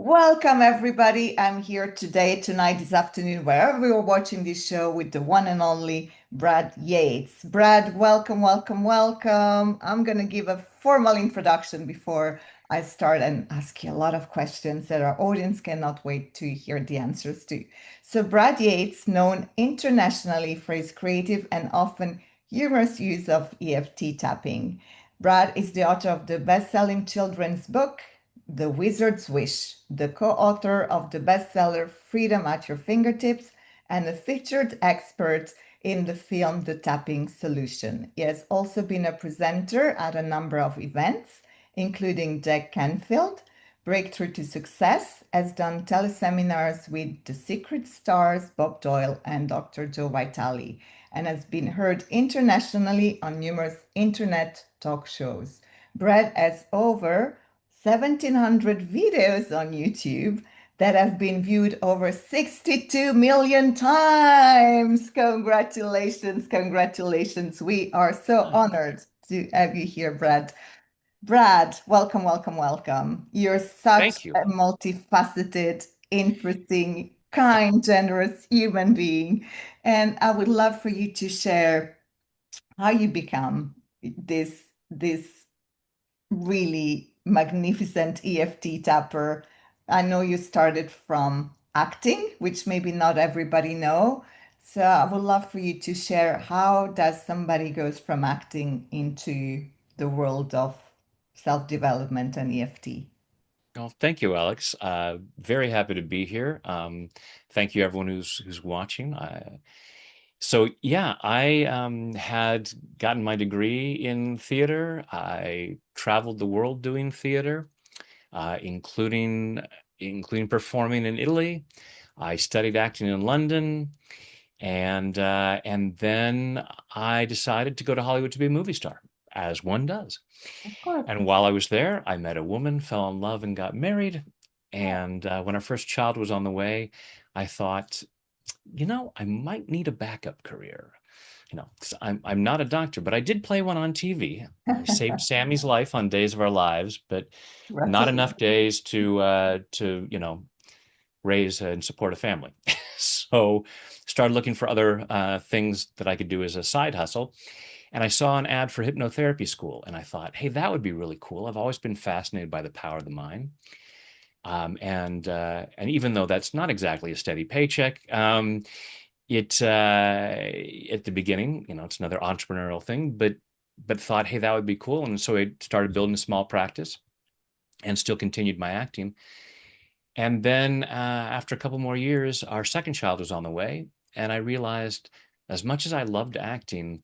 Welcome, everybody. I'm here today, tonight, this afternoon, wherever you're watching this show with the one and only Brad Yates. Brad, welcome, welcome, welcome. I'm going to give a formal introduction before I start and ask you a lot of questions that our audience cannot wait to hear the answers to. So, Brad Yates, known internationally for his creative and often humorous use of EFT tapping. Brad is the author of the best-selling children's book, The Wizard's Wish, the co-author of the bestseller Freedom at Your Fingertips, and a featured expert in the film The Tapping Solution. He has also been a presenter at a number of events, including Jack Canfield, Breakthrough to Success, has done teleseminars with The Secret Stars, Bob Doyle, and Dr. Joe Vitale, and has been heard internationally on numerous internet talk shows. Brad has over 1,700 videos on YouTube that have been viewed over 62 million times. Congratulations, congratulations. We are so Ah, honored to have you here, Brad. Brad, welcome, welcome, welcome. You're such thank you. a multifaceted, interesting, kind, generous human being. And I would love for you to share how you become this really magnificent EFT tapper. I know you started from acting, which maybe not everybody know. So I would love for you to share how does somebody goes from acting into the world of self-development and EFT. Well, thank you, Alex. Very happy to be here. Thank you, everyone who's watching. I had gotten my degree in theater. I traveled the world doing theater, including performing in Italy. I studied acting in London, and then I decided to go to Hollywood to be a movie star, as one does. Of course. And while I was there, I met a woman, fell in love, and got married. And when our first child was on the way, I thought, I might need a backup career. 'Cause I'm not a doctor, but I did play one on TV. I saved Sammy's life on Days of Our Lives, but not enough Congratulations. days to raise and support a family. So started looking for other things that I could do as a side hustle. And I saw an ad for hypnotherapy school, and I thought, hey, that would be really cool. I've always been fascinated by the power of the mind. And even though that's not exactly a steady paycheck, it at the beginning, it's another entrepreneurial thing, but thought, hey, that would be cool. And so I started building a small practice and still continued my acting. And then after a couple more years, our second child was on the way, and I realized as much as I loved acting,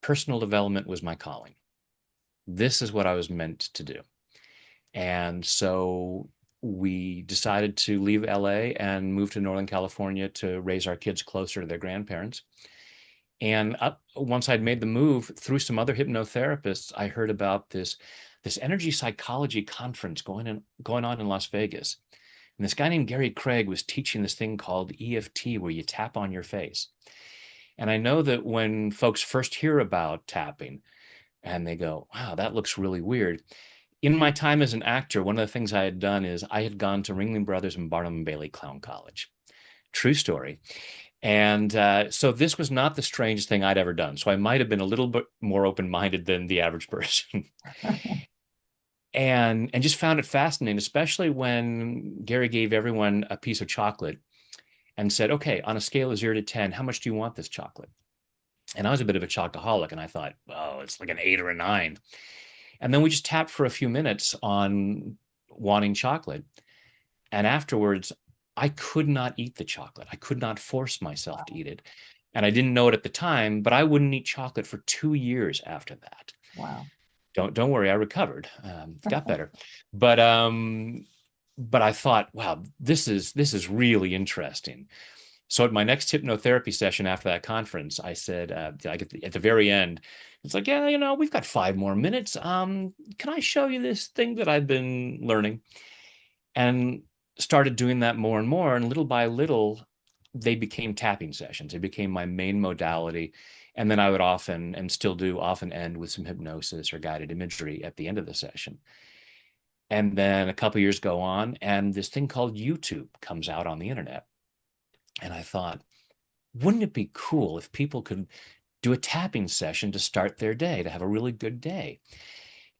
personal development was my calling. This is what I was meant to do. And so we decided to leave LA and move to Northern California to raise our kids closer to their grandparents. And once I'd made the move, through some other hypnotherapists, I heard about this energy psychology conference going on in Las Vegas. And this guy named Gary Craig was teaching this thing called EFT, where you tap on your face. And I know that when folks first hear about tapping and they go, wow, that looks really weird. In my time as an actor, one of the things I had done is I had gone to Ringling Brothers and Barnum and Bailey Clown College. True story. And so this was not the strangest thing I'd ever done. So I might have been a little bit more open-minded than the average person. And just found it fascinating, especially when Gary gave everyone a piece of chocolate and said, okay, on a scale of 0 to 10, how much do you want this chocolate? And I was a bit of a chocoholic, and I thought, oh, it's like an 8 or a 9. And then we just tapped for a few minutes on wanting chocolate. And afterwards, I could not eat the chocolate. I could not force myself to eat it. And I didn't know it at the time, but I wouldn't eat chocolate for 2 years after that. Wow. Don't worry, I recovered, got better. But but I thought, wow, this is really interesting. So at my next hypnotherapy session after that conference, I said, like at the very end, it's like, yeah, we've got 5 more minutes. Can I show you this thing that I've been learning? And started doing that more and more. And little by little, they became tapping sessions. They became my main modality. And then I would often, and still do, often end with some hypnosis or guided imagery at the end of the session. And then a couple years go on, and this thing called YouTube comes out on the internet. And I thought, wouldn't it be cool if people could do a tapping session to start their day, to have a really good day?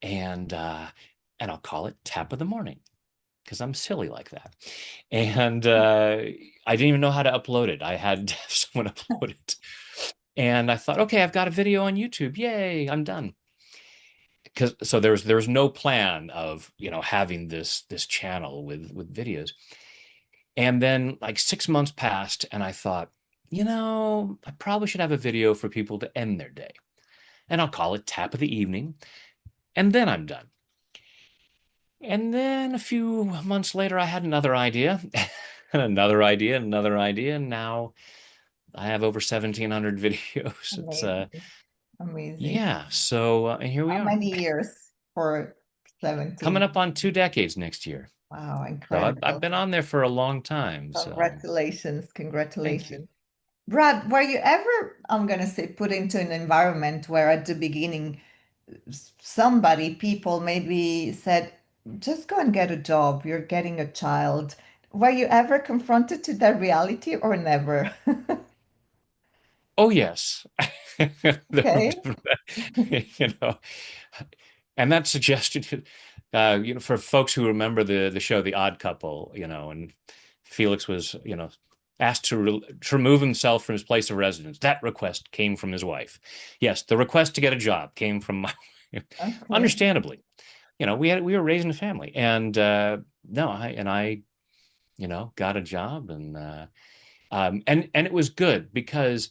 And I'll call it Tap of the Morning because I'm silly like that. And I didn't even know how to upload it. I had to have someone upload it. And I thought, okay, I've got a video on YouTube. Yay, I'm done. Because so there was no plan of having this channel with videos. And then like 6 months passed, and I thought, I probably should have a video for people to end their day. And I'll call it Tap of the Evening, and then I'm done. And then a few months later, I had another idea, and another idea, and another idea, and now I have over 1,700 videos. It's Amazing. Amazing. yeah. So and here we How are, many years for coming 17? up on 2 decades next year. Wow, So I've incredible. been on there for a long time. So Congratulations. thank you. Congratulations. Brad, were you ever, I'm going to say, put into an environment where at the beginning people maybe said, just go and get a job, you're getting a child. Were you ever confronted to that reality or never? Oh yes, there were Okay. definitely, and that suggestion, for folks who remember the show The Odd Couple, and Felix was, asked to remove himself from his place of residence. That request came from his wife. Yes, the request to get a job came from my, Okay. understandably. We were raising a family, and no, I got a job, and it was good because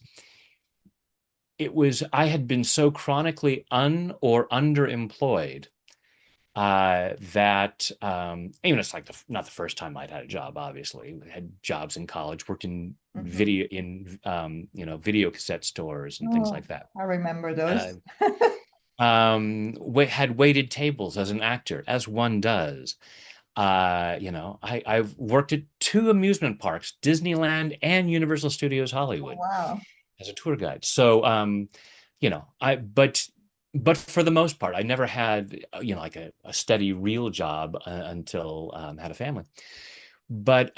I had been so chronically or underemployed that even it's like not the first time I'd had a job. Obviously, I had jobs in college, worked in Mhm. video cassette stores and things Oh, like that. I remember Uh, those. had waited tables as an actor, as one does. I've worked at two amusement parks, Disneyland and Universal Studios Oh, Hollywood, wow. as a tour guide. So, I but for the most part, I never had like a steady real job until had a family. But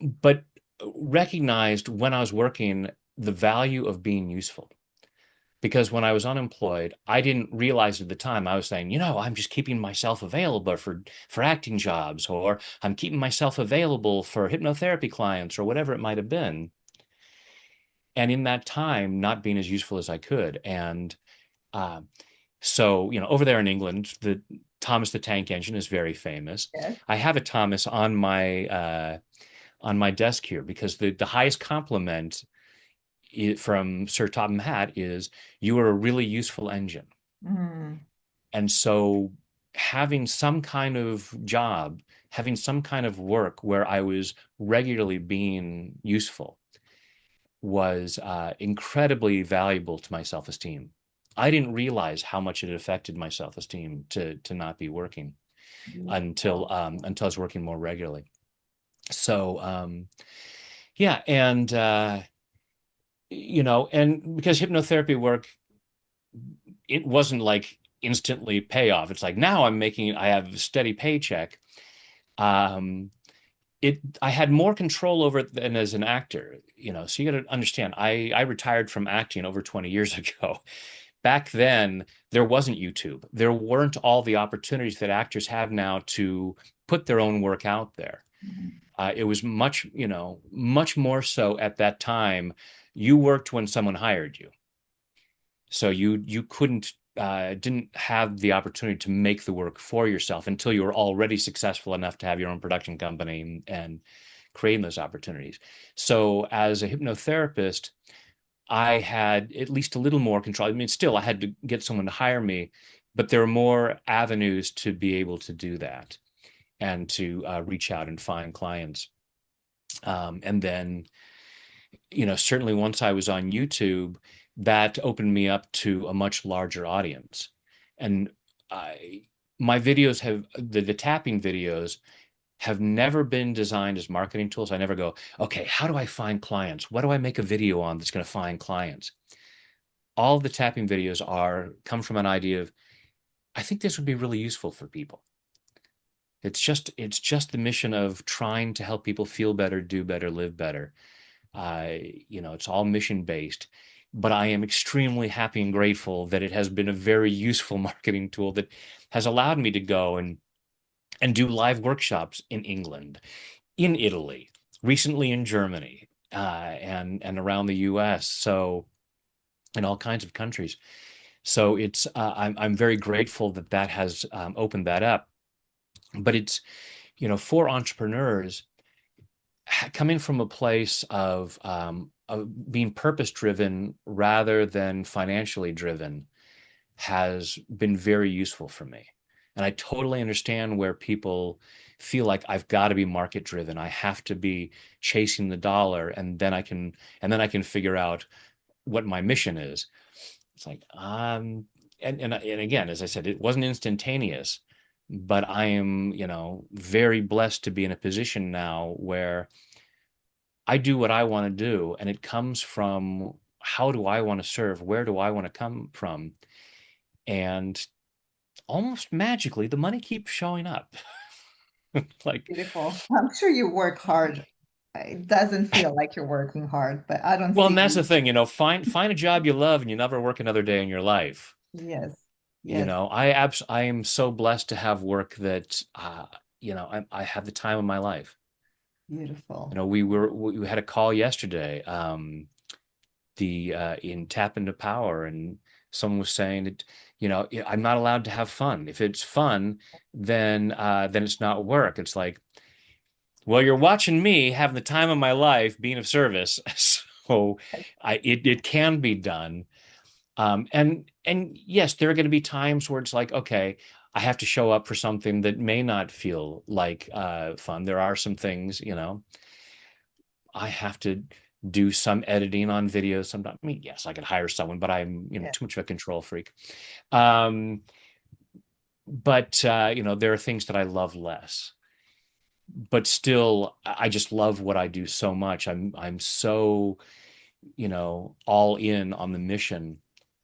but recognized when I was working the value of being useful. Because when I was unemployed, I didn't realize at the time I was saying, I'm just keeping myself available for acting jobs, or I'm keeping myself available for hypnotherapy clients, or whatever it might have been. And in that time, not being as useful as I could. And uh, so, over there in England, the Thomas the Tank Engine is very famous. Yes. I have a Thomas on my desk here because the highest compliment from Sir Topham Hatt is you are a really useful engine. Mm, And so having some kind of job, having some kind of work where I was regularly being useful was incredibly valuable to my self-esteem. I didn't realize how much it affected my self-esteem to not be working until I was working more regularly. So yeah, and because hypnotherapy work, it wasn't like instantly payoff. It's like now I have a steady paycheck. Um, I had more control over it than as an actor, so you got to understand, I retired from acting over 20 years ago. Back then, there wasn't YouTube. There weren't all the opportunities that actors have now to put their own work out there. mhm. It was much more so at that time. You worked when someone hired you. So you couldn't didn't have the opportunity to make the work for yourself until you were already successful enough to have your own production company and creating those opportunities. So as a hypnotherapist, I had at least a little more control. I mean, still, I had to get someone to hire me, but there are more avenues to be able to do that and to reach out and find clients. And then, certainly once I was on YouTube, that opened me up to a much larger audience. And I, my videos the tapping videos have never been designed as marketing tools. I never go, okay, how do I find clients? What do I make a video on that's going to find clients? All of the tapping videos come from an idea of I think this would be really useful for people. It's just the mission of trying to help people feel better, do better, live better. It's all mission based, but I am extremely happy and grateful that it has been a very useful marketing tool that has allowed me to go and do live workshops in England, in Italy, recently in Germany, and around the U.S. So in all kinds of countries. So I'm very grateful that that has opened that up. But it's for entrepreneurs coming from a place of being purpose driven rather than financially driven has been very useful for me. And I totally understand where people feel like I've got to be market driven. I have to be chasing the dollar, and then I can figure out what my mission is. It's like, and again, as I said, it wasn't instantaneous, but I am, very blessed to be in a position now where I do what I want to do, and it comes from how do I want to serve? Where do I want to come from? And almost magically, the money keeps showing up. Like, Beautiful. I'm sure you work hard. It doesn't feel like you're working hard, but I don't well, see and that's the you. thing, find a job you love and you never work another day in your life. Yes, yes, I am so blessed to have work that I have the time of my life. beautiful. We had a call yesterday, the in Tap into Power, and someone was saying that I'm not allowed to have fun. If it's fun, then it's not work. It's like, well, you're watching me having the time of my life, being of service, so it can be done. And yes, there are going to be times where it's like, okay, I have to show up for something that may not feel like fun. There are some things, I have to do some editing on videos sometimes. I mean, yes, I could hire someone, but I'm, Yeah, too much of a control freak. Um, but there are things that I love less. But still, I just love what I do so much. I'm so, all in on the mission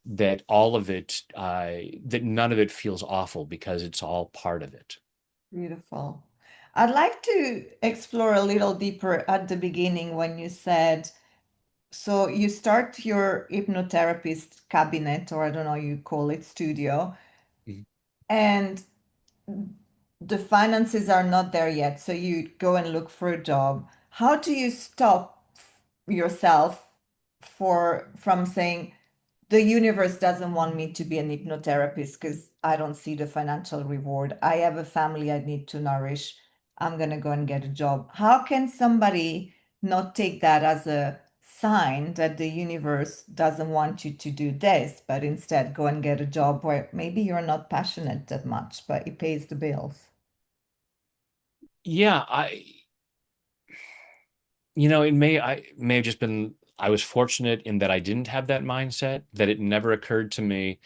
that all of it, that none of it feels awful because it's all part of it. beautiful. I'd like to explore a little deeper at the beginning when you said, so you start your hypnotherapist cabinet, or I don't know, you call it studio, Mhm. and the finances are not there yet. So you go and look for a job. How do you stop yourself from saying, the universe doesn't want me to be an hypnotherapist because I don't see the financial reward. I have a family I need to nourish. I'm going to go and get a job. How can somebody not take that as a sign that the universe doesn't want you to do this, but instead go and get a job where maybe you're not passionate that much, but it pays the bills? Yeah, it may have just been I was fortunate in that I didn't have that mindset, that it never occurred to me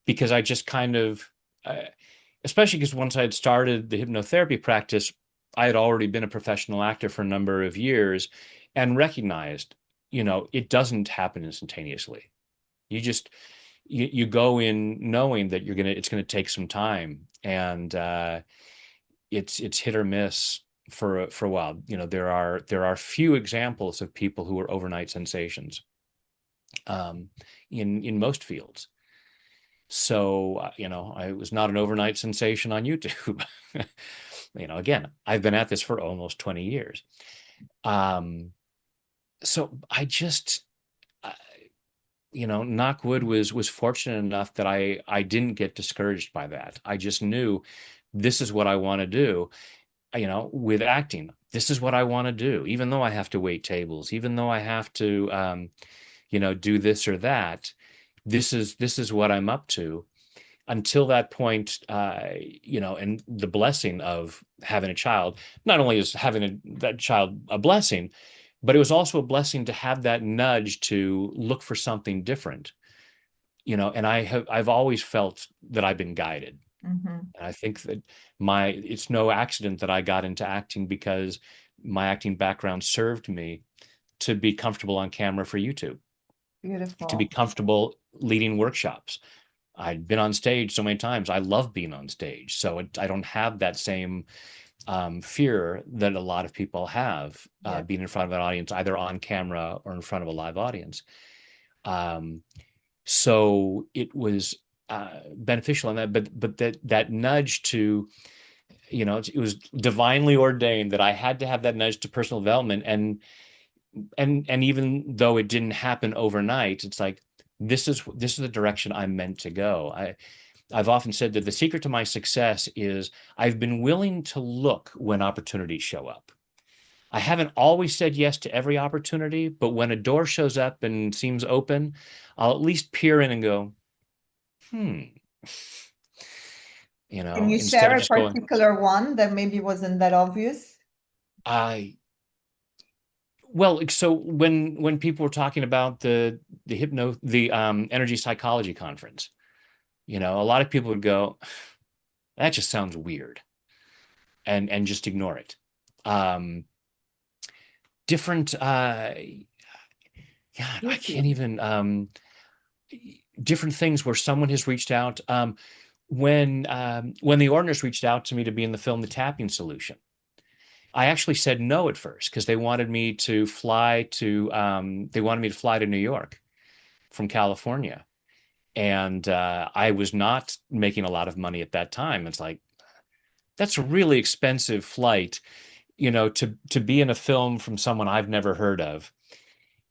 because I just kind of, uh, especially because once I had started the hypnotherapy practice, I had already been a professional actor for a number of years and recognized, it doesn't happen instantaneously. You just you go in knowing that it's gonna take some time, and it's hit or miss for a while. There are few examples of people who are overnight sensations um, in most fields. So, I was not an overnight sensation on YouTube. Again, I've been at this for almost 20 years. Um, so I just, uh, knock wood was fortunate enough that I didn't get discouraged by that. I just knew this is what I want to do. With acting, this is what I want to do, even though I have to wait tables, even though I have to, do this or that. This is what I'm up to. Until that point, and the blessing of having a child, not only is having that child a blessing, but it was also a blessing to have that nudge to look for something different, and I've always felt that I've been guided. Hmm. And I think that it's no accident that I got into acting because my acting background served me to be comfortable on camera for YouTube, to be Beautiful. comfortable leading workshops. I'd been on stage so many times. I love being on stage. So I don't have that same fear that a lot of people have Yeah. being in front of an audience, either on camera or in front of a live audience. Um, so it was beneficial in that, but that nudge to, it was divinely ordained that I had to have that nudge to personal development, and even though it didn't happen overnight, it's like this is the direction I'm meant to go. I've often said that the secret to my success is I've been willing to look when opportunities show up. I haven't always said yes to every opportunity, but when a door shows up and seems open, I'll at least peer in and go, hmm, Can you instead share of a just going, particular one that maybe wasn't that obvious? I, well, so when people were talking about the energy psychology conference, a lot of people would go, that just sounds weird, and just ignore it. Um, different God, I can't Really? even different things where someone has reached out. When the Ordiners reached out to me to be in the film The Tapping Solution, I actually said no at first because they wanted me to fly to New York from California. And I was not making a lot of money at that time. It's like, that's a really expensive flight, to be in a film from someone I've never heard of.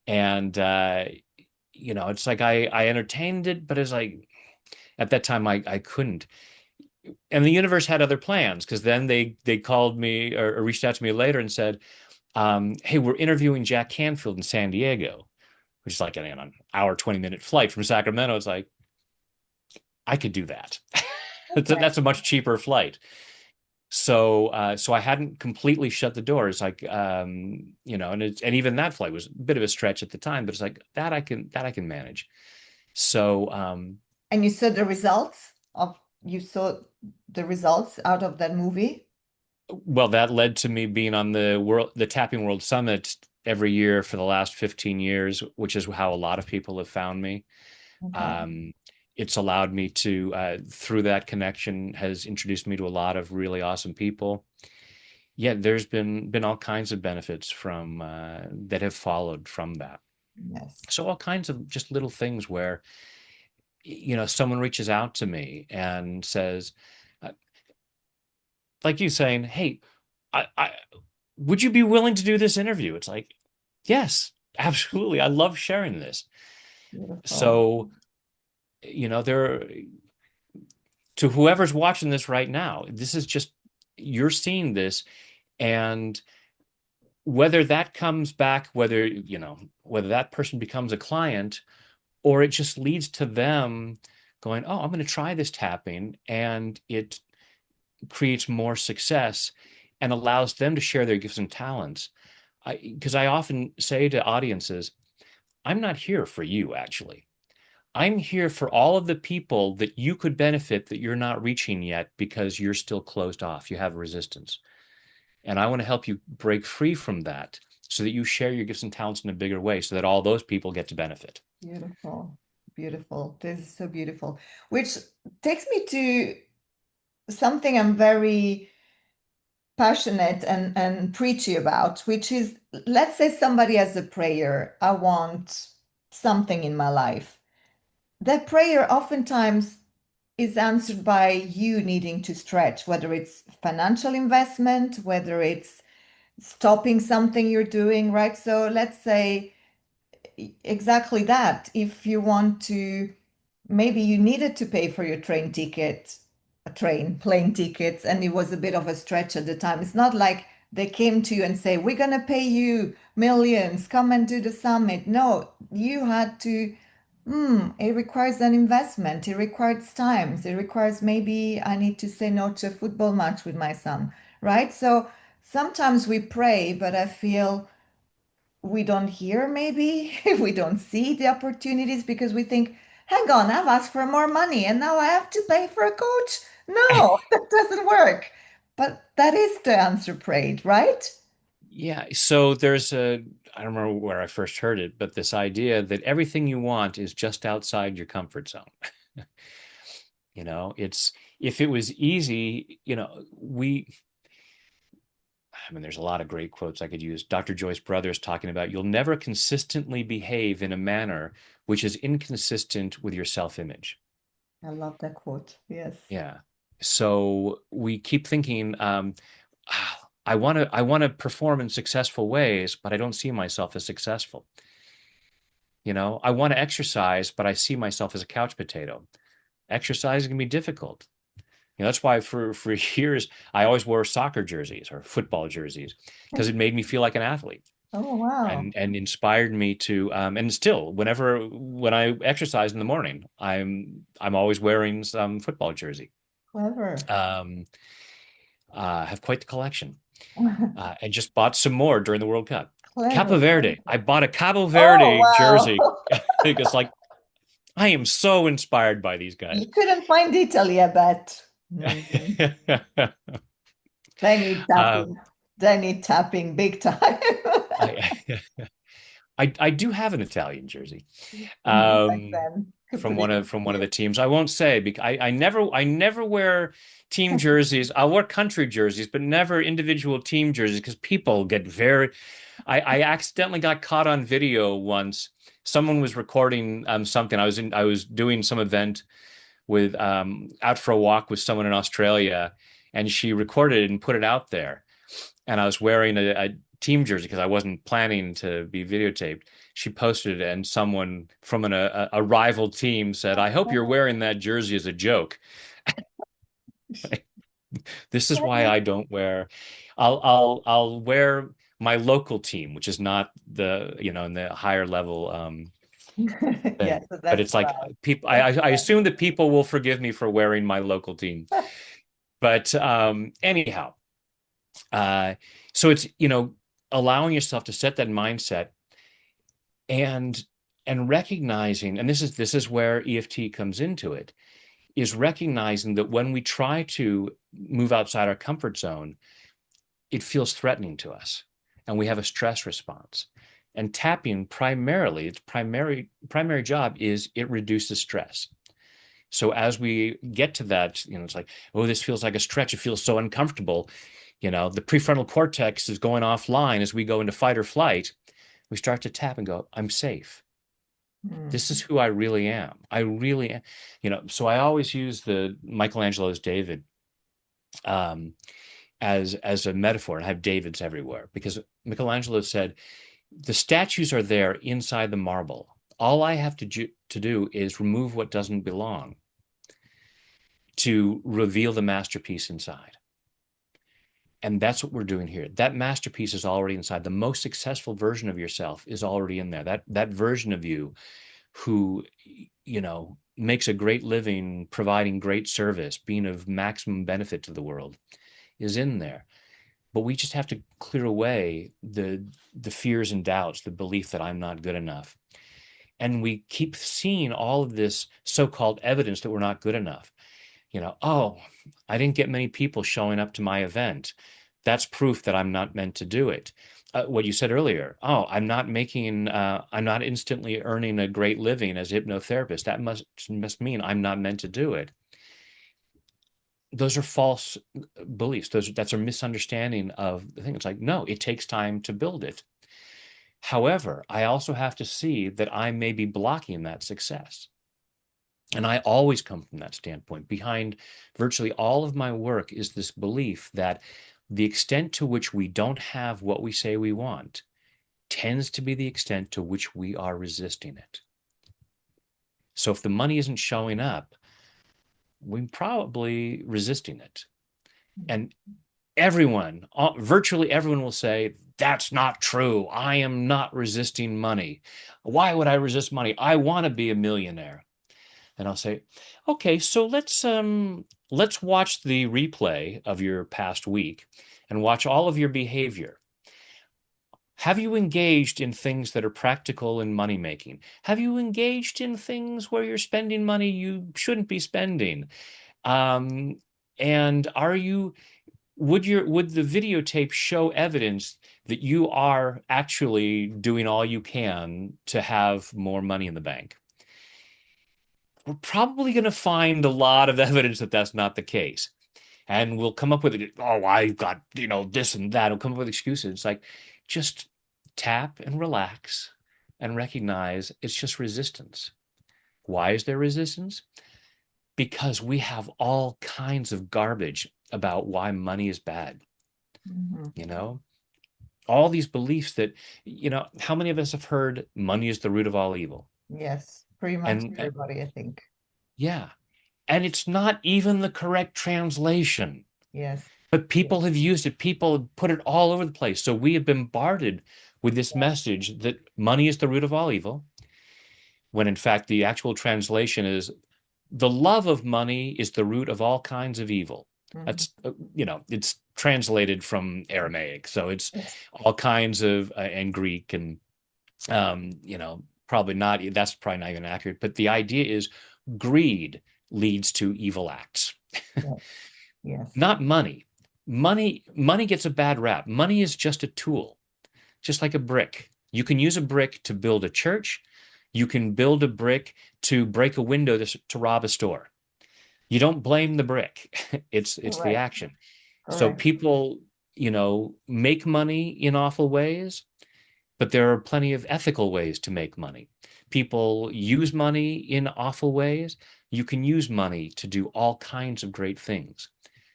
And it's like I entertained it, but it's like at that time I couldn't. And the universe had other plans because then they called me or reached out to me later and said, hey, we're interviewing Jack Canfield in San Diego, which is like an hour, 20-minute flight from Sacramento. It's like, I could do that. Okay. That's a much cheaper flight. So I hadn't completely shut the doors, like and even that flight was a bit of a stretch at the time, but it's like that I can manage. So And you saw the results out of that movie? well, that led to me being on the Tapping World Summit every year for the last 15 years, which is how a lot of people have found me. Okay. Um, it's allowed me to through that connection has introduced me to a lot of really awesome people. Yeah, there's been all kinds of benefits from that have followed from that. Yes. So all kinds of just little things where someone reaches out to me and says, uh, like you saying, "Hey, I would you be willing to do this interview?" It's like, yes, absolutely. I love sharing this. Beautiful. So there to whoever's watching this right now, this is just you're seeing this, and whether that comes back, whether that person becomes a client or it just leads to them going, oh, I'm going to try this tapping, and it creates more success and allows them to share their gifts and talents. Because I often say to audiences, I'm not here for you, actually. I'm here for all of the people that you could benefit that you're not reaching yet because you're still closed off. You have resistance. And I want to help you break free from that so that you share your gifts and talents in a bigger way so that all those people get to benefit. Beautiful. Beautiful. This is so beautiful. Which takes me to something I'm very passionate and preachy about, which is, let's say somebody has a prayer, I want something in my life. That prayer oftentimes is answered by you needing to stretch, whether it's financial investment, whether it's stopping something you're doing, right? So let's say exactly that. If you want to, maybe you needed to pay for your train ticket, a train, plane tickets, and it was a bit of a stretch at the time. It's not like they came to you and say, we're going to pay you millions, come and do the summit. No, you had to, it requires an investment. It requires times. It requires maybe I need to say no to a football match with my son, right? So sometimes we pray, but I feel we don't hear maybe we don't see the opportunities because we think, hang on, I've asked for more money and now I have to pay for a coach. No, that doesn't work. But that is the answer prayed, right? Yeah. I don't remember where I first heard it, but this idea that everything you want is just outside your comfort zone. It's if it was easy, I mean, there's a lot of great quotes I could use. Dr. Joyce Brothers talking about you'll never consistently behave in a manner which is inconsistent with your self-image. I love that quote. Yes. Yeah. So we keep thinking, I want to perform in successful ways, but I don't see myself as successful. I want to exercise, but I see myself as a couch potato. Exercise can be difficult. That's why for years I always wore soccer jerseys or football jerseys because it made me feel like an athlete Oh, wow. and inspired me to and still when I exercise in the morning, I'm always wearing some football jersey. Clever. Um, have quite the collection. And just bought some more during the World Cup. Capo Clever. Verde. I bought a Cabo Oh, Verde jersey wow. because like I am so inspired by these guys. You couldn't find Italy, I bet. Mm. They need uh, tapping. They need tapping big time. I, I do have an Italian jersey Back um, then, from completely. one of the teams. I won't say because I never wear team jerseys. I'll wear country jerseys, but never individual team jerseys because people get very. I accidentally got caught on video once. Someone was recording something. I was doing some event with out for a walk with someone in Australia, and she recorded it and put it out there. And I was wearing a team jersey because I wasn't planning to be videotaped. She posted it, and someone from a rival team said, "I hope you're wearing that jersey as a joke." This is why I don't wear. I'll wear my local team, which is not the in the higher level Yeah, thing. so But that's it's like right. people. That's I assume that people will forgive me for wearing my local team. But anyhow, uh, so it's allowing yourself to set that mindset and recognizing, and this is where EFT comes into it, is recognizing that when we try to move outside our comfort zone, it feels threatening to us, and we have a stress response. And tapping primarily, its primary job is it reduces stress. So as we get to that, it's like, oh, this feels like a stretch. It feels so uncomfortable. The prefrontal cortex is going offline as we go into fight or flight. We start to tap and go, I'm safe. This is Mhm. who I really am. I really am. So I always use the Michelangelo's David um, as a metaphor, and I have Davids everywhere because Michelangelo said the statues are there inside the marble. All I have to do is remove what doesn't belong to reveal the masterpiece inside. And that's what we're doing here. That masterpiece is already inside. The most successful version of yourself is already in there. That version of you who, makes a great living, providing great service, being of maximum benefit to the world is in there. But we just have to clear away the fears and doubts, the belief that I'm not good enough. And we keep seeing all of this so-called evidence that we're not good enough. Oh, I didn't get many people showing up to my event. That's proof that I'm not meant to do it. What you said earlier, oh, I'm not instantly earning a great living as a hypnotherapist. That must mean I'm not meant to do it. Those are false beliefs. That's a misunderstanding of the thing. It's like, no, it takes time to build it. However, I also have to see that I may be blocking that success. And I always come from that standpoint. Behind virtually all of my work is this belief that the extent to which we don't have what we say we want tends to be the extent to which we are resisting it. So if the money isn't showing up, we're probably resisting it. And virtually everyone will say, that's not true. I am not resisting money. Why would I resist money? I want to be a millionaire. And I'll say, okay, so let's watch the replay of your past week and watch all of your behavior. Have you engaged in things that are practical in money making? Have you engaged in things where you're spending money you shouldn't be spending? Um, and would the videotape show evidence that you are actually doing all you can to have more money in the bank? we're probably going to find a lot of evidence that that's not the case. And we'll come up with it. Oh, I've got, this and that. We'll come up with excuses. It's like, just tap and relax and recognize it's just resistance. Why is there resistance? Because we have all kinds of garbage about why money is bad. Mhm. You know, all these beliefs that, how many of us have heard money is the root of all evil? Yes, pretty much And everybody, I think. yeah, and it's not even the correct translation, Yes. but Yes. people have used it. People have put it all over the place. So we have bombarded with this Yeah. message that money is the root of all evil, when in fact the actual translation is the love of money is the root of all kinds of evil. Mhm. That's, it's translated from Aramaic. So it's Yes. all kinds of, and Greek and, probably not, that's probably not even accurate. But the idea is greed leads to evil acts, Yes. Yes. not money. Money gets a bad rap. Money is just a tool, just like a brick. You can use a brick to build a church. You can build a brick to break a window to rob a store. You don't blame the brick. It's the Correct. action. So Correct. people, make money in awful ways, but there are plenty of ethical ways to make money. People use money in awful ways. You can use money to do all kinds of great things.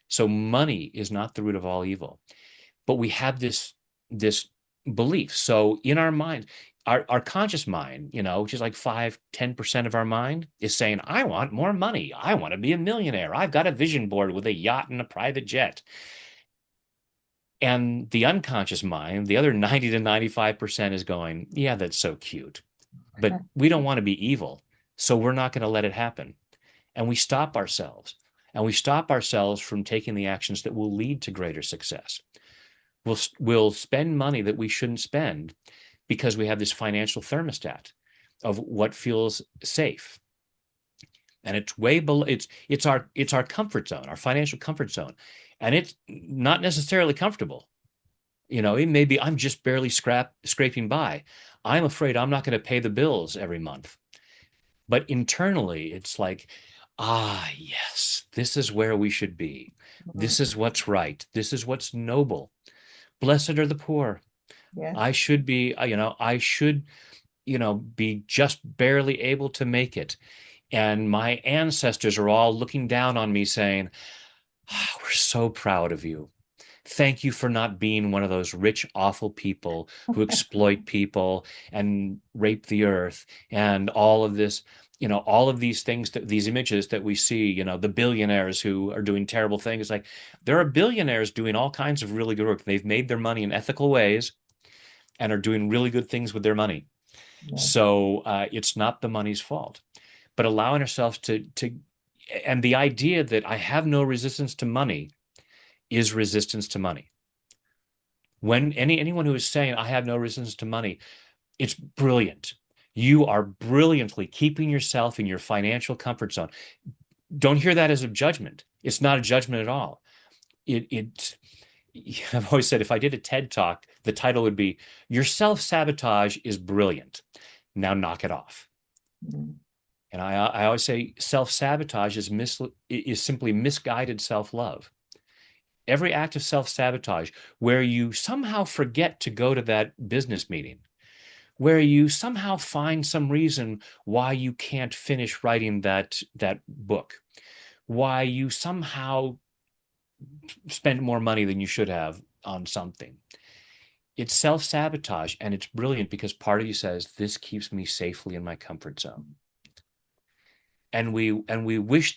So money is not the root of all evil. But we have this belief. So in our mind, our conscious mind, which is like 5-10% of our mind, is saying, I want more money. I want to be a millionaire. I've got a vision board with a yacht and a private jet. And the unconscious mind, the other 90 to 95% is going, yeah, that's so cute. But we don't want to be evil. So we're not going to let it happen. And we stop ourselves. And we stop ourselves from taking the actions that will lead to greater success. We'll spend money that we shouldn't spend because we have this financial thermostat of what feels safe. And it's way below, it's our comfort zone, our financial comfort zone. And it's not necessarily comfortable. It may be I'm just barely scraping by. I'm afraid I'm not going to pay the bills every month. But internally, it's like, yes, this is where we should be. Mhm. This is what's right. This is what's noble. Blessed are the poor. Yes. I should be, I should, be just barely able to make it. And my ancestors are all looking down on me saying, we're so proud of you. Thank you for not being one of those rich, awful people who exploit people and rape the earth and all of this, all of these things, these images that we see, the billionaires who are doing terrible things. Like there are billionaires doing all kinds of really good work. They've made their money in ethical ways and are doing really good things with their money. Yes. So it's not the money's fault, but allowing ourselves and the idea that I have no resistance to money is resistance to money. When anyone who is saying I have no resistance to money, it's brilliant. You are brilliantly keeping yourself in your financial comfort zone. Don't hear that as a judgment. It's not a judgment at all. It I've always said if I did a TED talk, the title would be Your Self-Sabotage is Brilliant. Now knock it off. Mhm. And I always say self-sabotage is simply misguided self-love. Every act of self-sabotage where you somehow forget to go to that business meeting, where you somehow find some reason why you can't finish writing that book, why you somehow spend more money than you should have on something. It's self-sabotage, and it's brilliant because part of you says, this keeps me safely in my comfort zone. And we wish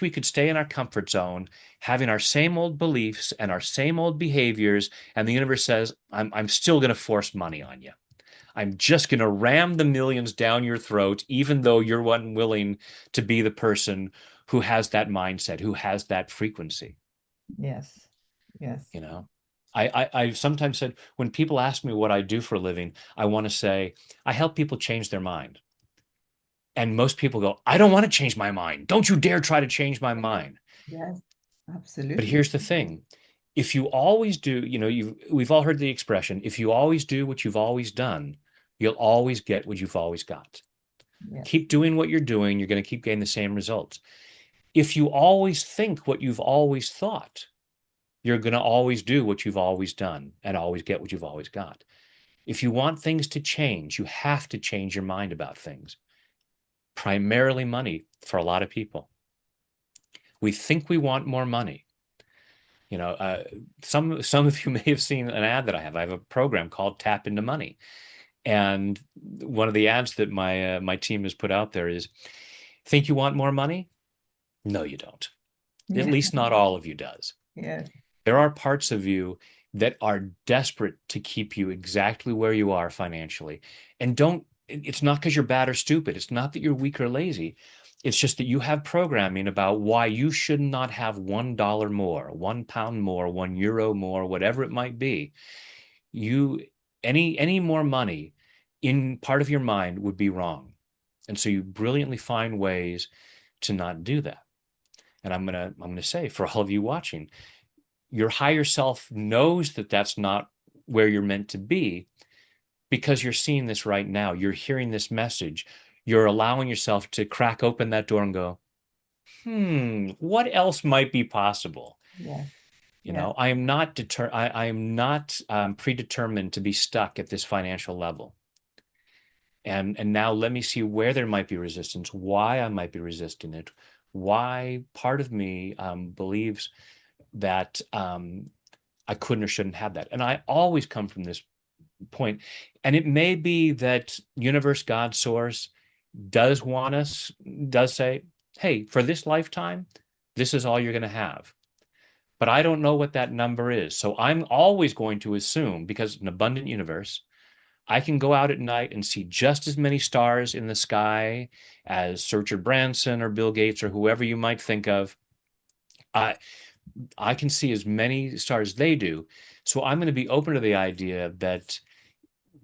we could stay in our comfort zone, having our same old beliefs and our same old behaviors, and the universe says, I'm still going to force money on you. I'm just going to ram the millions down your throat, even though you're unwilling to be the person who has that mindset, who has that frequency. Yes. Yes. You know, I've sometimes said when people ask me what I do for a living, I want to say I help people change their mind. And most people go, I don't want to change my mind. Don't you dare try to change my mind. Yes. But Absolutely. here's the thing. If you always do, we've all heard the expression, if you always do what you've always done, you'll always get what you've always got. Yes. Keep doing what you're doing. You're going to keep getting the same results. If you always think what you've always thought, you're going to always do what you've always done and always get what you've always got. If you want things to change, you have to change your mind about things, primarily money for a lot of people. We think we want more money. You know, some of you may have seen an ad that I have. I have a program called Tap into Money, and one of the ads that my team has put out there is, "Think you want more money? No, you don't. At Yeah. least not all of you does. Yes. There are parts of you that are desperate to keep you exactly where you are financially. And don't, it's not because you're bad or stupid. It's not that you're weak or lazy. It's just that you have programming about why you should not have $1 more, £1 more, €1 more, whatever it might be. You, any more money in part of your mind would be wrong. And so you brilliantly find ways to not do that. And I'm gonna say for all of you watching, your higher self knows that that's not where you're meant to be because you're seeing this right now. You're hearing this message. You're allowing yourself to crack open that door and go, what else might be possible? Yes. You Yes. know, I am not predetermined to be stuck at this financial level. And now let me see where there might be resistance, why I might be resisting it, why part of me believes that I couldn't or shouldn't have that. And I always come from this point. And it may be that universe, God, source does want us, does say, hey, for this lifetime, this is all you're going to have. But I don't know what that number is. So I'm always going to assume, because an abundant universe, I can go out at night and see just as many stars in the sky as Sir Richard Branson or Bill Gates or whoever you might think of. I, I can see as many stars as they do. So I'm going to be open to the idea that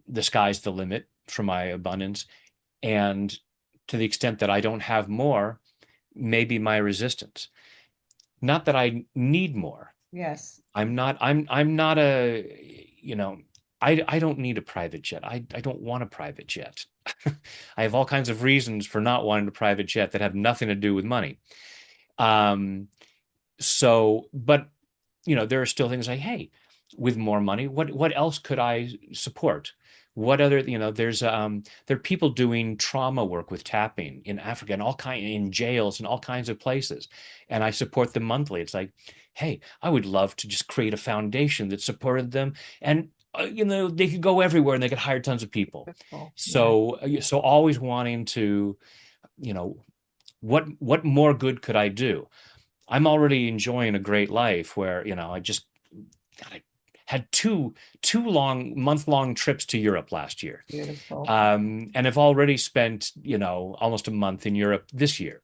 the sky's the limit for my abundance. And to the extent that I don't have more, maybe my resistance. Not that I need more. Yes. I'm not you know, I don't need a private jet. I don't want a private jet. I have all kinds of reasons for not wanting a private jet that have nothing to do with money. Um, but there are still things like, hey, with more money, what else could I support? What other, there are people doing trauma work with tapping in Africa and in jails and all kinds of places. And I support them monthly. It's like, hey, I would love to just create a foundation that supported them. And they could go everywhere and they could hire tons of people. Beautiful. Yes. So always wanting to, you know, what more good could I do? I'm already enjoying a great life where, I had two month-long trips to Europe last year. Beautiful. And have already spent, almost a month in Europe this year.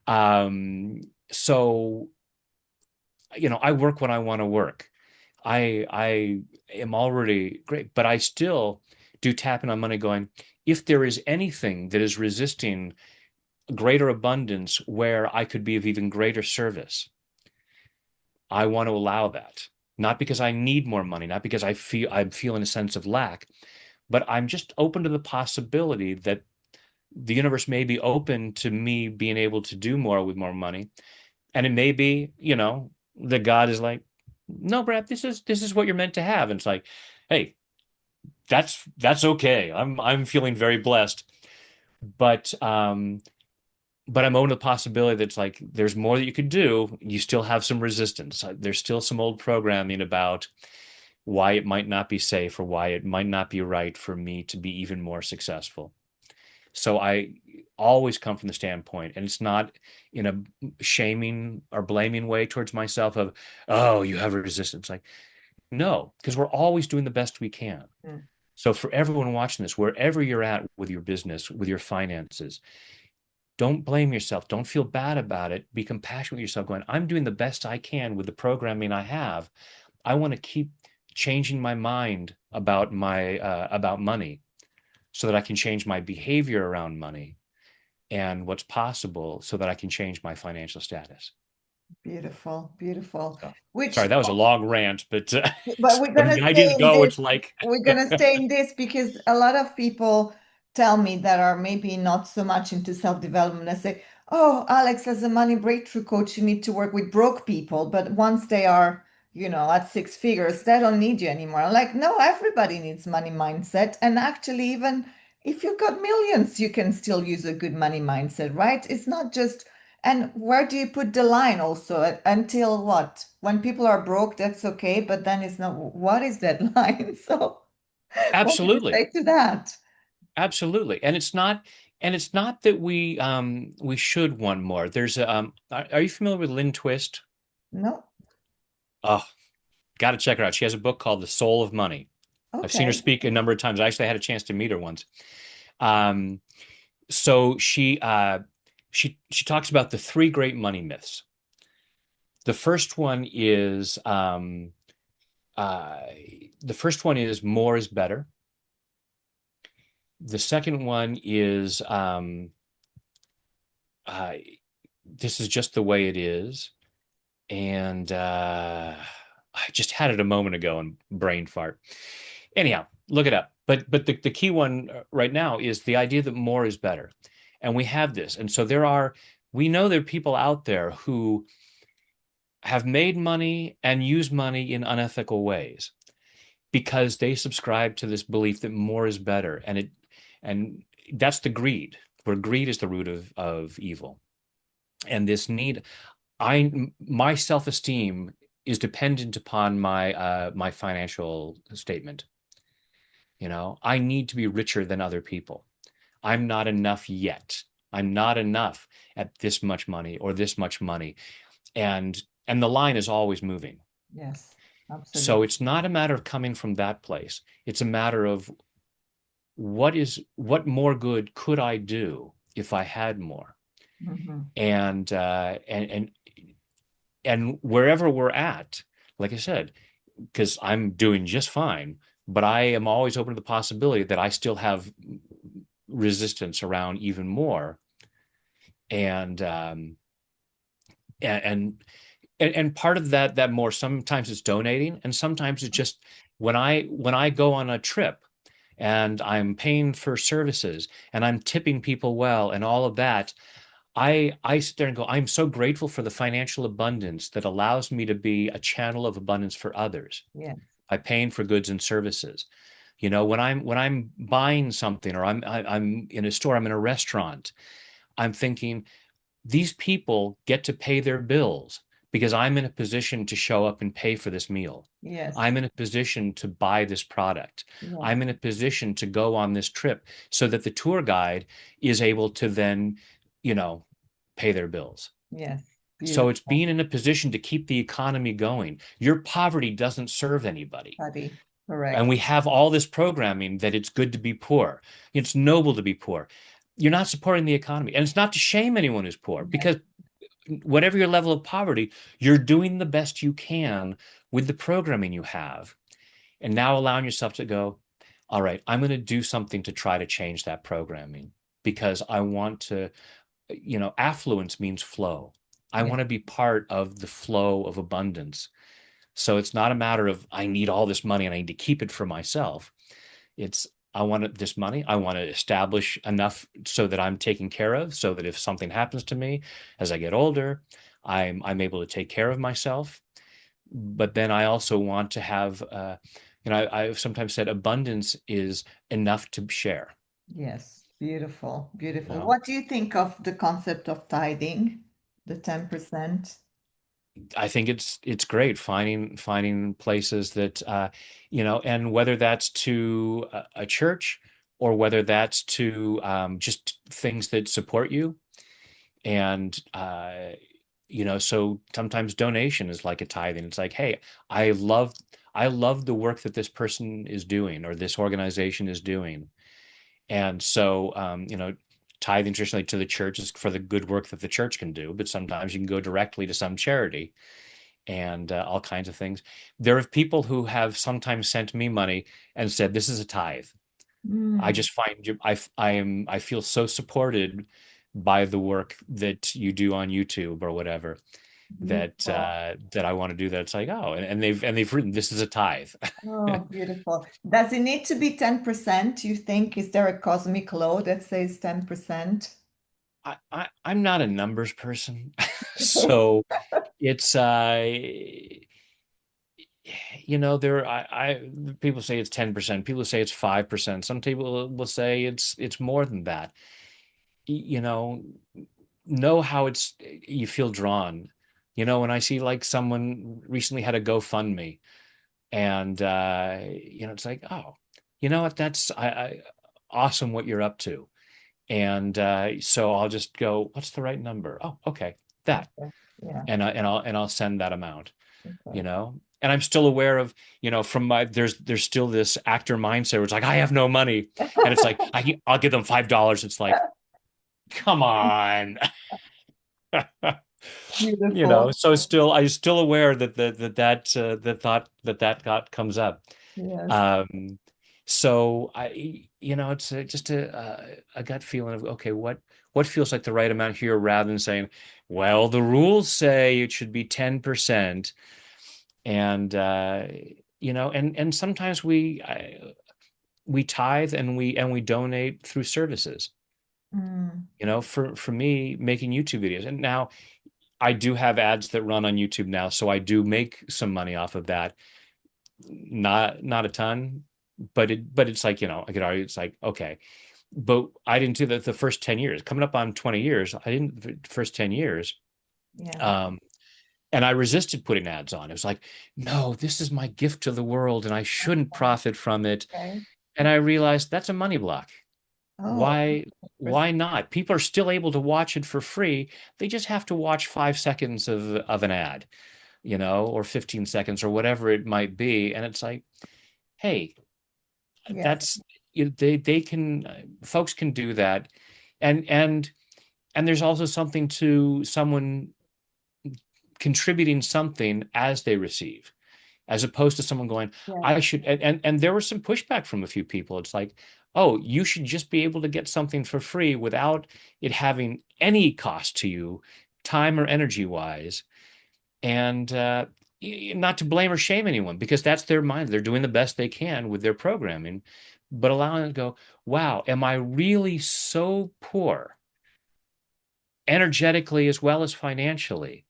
Um, so, I work when I want to work. I am already great, but I still do tapping on money going, if there is anything that is resisting greater abundance where I could be of even greater service, I want to allow that. Not because I need more money, not because I'm feeling a sense of lack, but I'm just open to the possibility that the universe may be open to me being able to do more with more money. And it may be, that God is like, no, Brad, this is what you're meant to have. And it's like, hey, that's okay. I'm feeling very blessed. But but I'm open to the possibility that it's like there's more that you could do. You still have some resistance. There's still some old programming about why it might not be safe or why it might not be right for me to be even more successful. So I always come from the standpoint, and it's not in a shaming or blaming way towards myself of, oh, you have a resistance. Like, no, because we're always doing the best we can. Mm. So for everyone watching this, wherever you're at with your business, with your finances, don't blame yourself. Don't feel bad about it. Be compassionate with yourself, going, I'm doing the best I can with the programming I have. I want to keep changing my mind about money so that I can change my behavior around money and what's possible so that I can change my financial status. Beautiful. Beautiful. So, Which sorry, that was a long rant, but But we're when gonna the stay ideas in go, this. it's like, We're gonna stay in this because a lot of people tell me that are maybe not so much into self-development and say, oh, Alex, as a money breakthrough coach, you need to work with broke people. But once they are, at six figures, they don't need you anymore. I'm like, no, everybody needs money mindset. And actually, even if you've got millions, you can still use a good money mindset, right? It's not just, and where do you put the line also? Until what? When people are broke, that's okay. But then it's not, what is that line? So what would you Absolutely. say to that? Absolutely. And it's not that we should want more. There's a are you familiar with Lynn Twist? No. Oh, got to check her out. She has a book called The Soul of Money. I've seen her Okay. speak a number of times. I actually had a chance to meet her once. Um, so she talks about the three great money myths. The first one is uh, the first one is more is better. The second one is uh, this is just the way it is. And I just had it a moment ago and brain fart. Anyhow, look it up. But the key one right now is the idea that more is better. And we have this. And so we know there are people out there who have made money and use money in unethical ways because they subscribe to this belief that more is better. And that's the greed, where greed is the root of evil. And this need, my self-esteem is dependent upon my financial statement. I need to be richer than other people. I'm not enough yet. I'm not enough at this much money or this much money. And the line is always moving. Yes, So absolutely. it's not a matter of coming from that place. It's a matter of what more good could I do if I had more? Hmm. And wherever we're at, like I said, because I'm doing just fine, but I am always open to the possibility that I still have resistance around even more. And and and part of that more, sometimes it's donating, and sometimes it's just when I go on a trip and I'm paying for services and I'm tipping people well and all of that, I sit there and go, I'm so grateful for the financial abundance that allows me to be a channel of abundance for others Yeah. by paying for goods and services. When I'm buying something, or I'm in a store, I'm in a restaurant, I'm thinking these people get to pay their bills because I'm in a position to show up and pay for this meal. Yes. I'm in a position to buy this product. Yes. I'm in a position to go on this trip so that the tour guide is able to then, you know, pay their bills. Yes. So it's Beautiful, being in a position to keep the economy going. Your poverty doesn't serve anybody. buddy. And Correct. we have all this programming that it's good to be poor. It's noble to be poor. You're not supporting the economy. And it's not to shame anyone who's poor, Yes. because whatever your level of poverty, you're doing the best you can with the programming you have. And now allowing yourself to go, all right, I'm going to do something to try to change that programming because I want to, affluence means flow. I Yes. want to be part of the flow of abundance. So it's not a matter of I need all this money and I need to keep it for myself. It's I want this money. I want to establish enough so that I'm taken care of, so that if something happens to me as I get older, I'm able to take care of myself. But then I also want to have, I've sometimes said abundance is enough to share. Yes. Beautiful. You Beautiful. know, What do you think of the concept of tithing, the 10%? I think it's great finding places that and whether that's to a church or whether that's to just things that support you. And so sometimes donation is like a tithing. It's like, hey, I love I love the work that this person is doing or this organization is doing. And so tithing traditionally to the church is for the good work that the church can do, but sometimes you can go directly to some charity and all kinds of things. There are people who have sometimes sent me money and said, "This is a tithe." I Mm. just find I feel so supported by the work that you do on YouTube or whatever. Beautiful. that I want to do that. It's like, oh, and they've written this is a tithe. Oh, beautiful. Does it need to be 10%? You think, is there a cosmic law that says 10%? I'm not a numbers person, so it's there I people say it's 10%, people say it's 5%, some people will say it's more than that. You know how it's you feel drawn. When I see like someone recently had a GoFundMe and it's like, oh, you know what, that's awesome what you're up to. And so I'll just go, what's the right number? Oh, okay, that. Okay. Yeah. And I'll send that amount, Okay. and I'm still aware of, from my there's still this actor mindset where it's like I have no money, and it's like I'll give them $5. It's like, come on. Beautiful. So still I'm still aware the thought that comes up. Yes. um so it's just a gut feeling of, okay, what feels like the right amount here, rather than saying, well, the rules say it should be 10%. And and sometimes we tithe, and we donate through services. Mm, For me, making YouTube videos, and now I do have ads that run on YouTube now, so I do make some money off of that. Not a ton, but it's like, I could argue, it's like, okay, but I didn't do that the first 10 years. Coming up on 20 years, I didn't the first 10 years. yeah. Um, and I resisted putting ads on. It was like, no, this is my gift to the world, and I shouldn't profit from it. Okay. And I realized that's a money block. Oh, Why not? People are still able to watch it for free. They just have to watch 5 seconds of an ad, or 15 seconds or whatever it might be. And it's like, hey, yes. that's they can folks can do that. And there's also something to someone contributing something as they receive, as opposed to someone going, Yes. I should. And there was some pushback from a few people. It's like, oh, you should just be able to get something for free without it having any cost to you, time or energy wise. And not to blame or shame anyone, because that's their mind. They're doing the best they can with their programming, but allowing it to go, wow, am I really so poor, energetically as well as financially,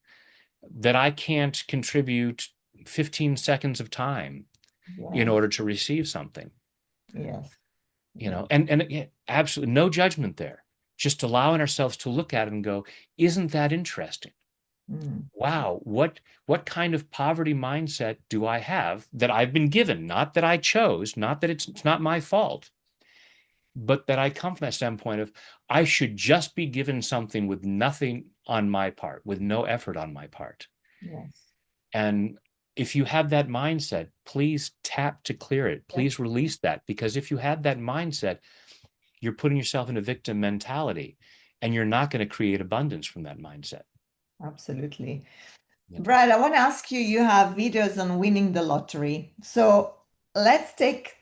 that I can't contribute 15 seconds of time in Yes. order to receive something? Yes. you Yes. know and yeah, absolutely no judgment there, just allowing ourselves to look at it and go, isn't that interesting? Mm, Wow, what kind of poverty mindset do I have that I've been given, not that I chose, not that it's not my fault, but that I come from that standpoint of, I should just be given something with nothing on my part, with no effort on my part. yes. And if you have that mindset, please tap to clear it. Yes. Please release that, because if you have that mindset, you're putting yourself in a victim mentality, and you're not going to create abundance from that mindset. Absolutely. You know? Brad, I want to ask you, you have videos on winning the lottery. So let's take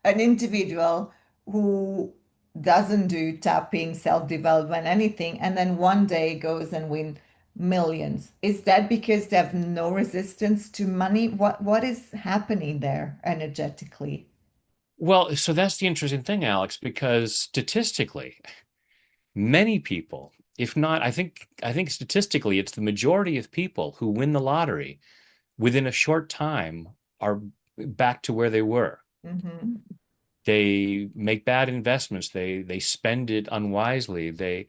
an individual who doesn't do tapping, self-development, anything, and then one day goes and win millions. Is that because they have no resistance to money? What is happening there energetically? Well, so that's the interesting thing, Alex, because statistically, many people, if not, I think statistically, it's the majority of people who win the lottery within a short time are back to where they were. Hmm. They make bad investments. They spend it unwisely. They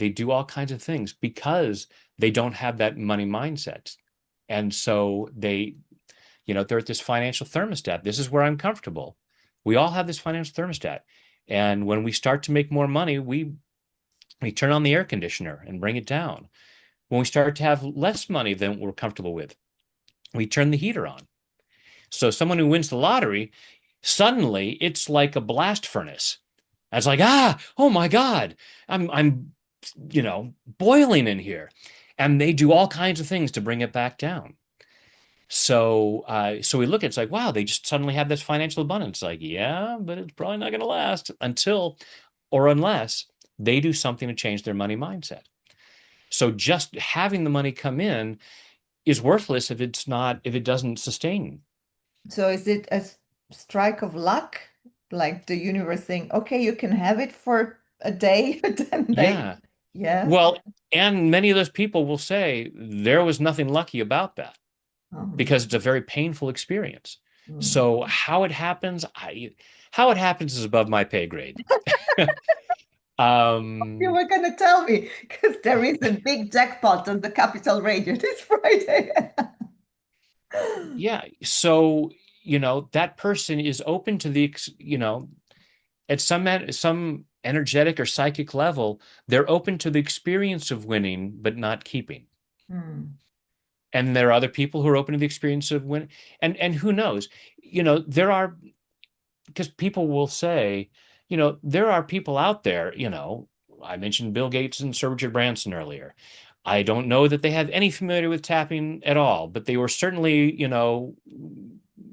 do all kinds of things because they don't have that money mindset. And so they're at this financial thermostat. This is where I'm comfortable. We all have this financial thermostat. And when we start to make more money, we turn on the air conditioner and bring it down. When we start to have less money than we're comfortable with, we turn the heater on. So someone who wins the lottery, suddenly it's like a blast furnace. It's like, oh my God, I'm boiling in here. And they do all kinds of things to bring it back down. So we look at it's like, wow, they just suddenly have this financial abundance. Like, yeah, but it's probably not going to last until or unless they do something to change their money mindset. So just having the money come in is worthless if it doesn't sustain. So is it a strike of luck? Like the universe saying, okay, you can have it for a day, but then they, Yeah. yeah. Well, and many of those people will say there was nothing lucky about that Um, because it's a very painful experience. mm. So how it happens is above my pay grade. You Um, were going to tell me because there is a big jackpot on the Capital Radio this Friday. yeah. So, that person is open to at some energetic or psychic level, they're open to the experience of winning, but not keeping. Mm, And there are other people who are open to the experience of winning. And who knows? There are because people will say, there are people out there, I mentioned Bill Gates and Sir Richard Branson earlier. I don't know that they have any familiarity with tapping at all, but they were certainly,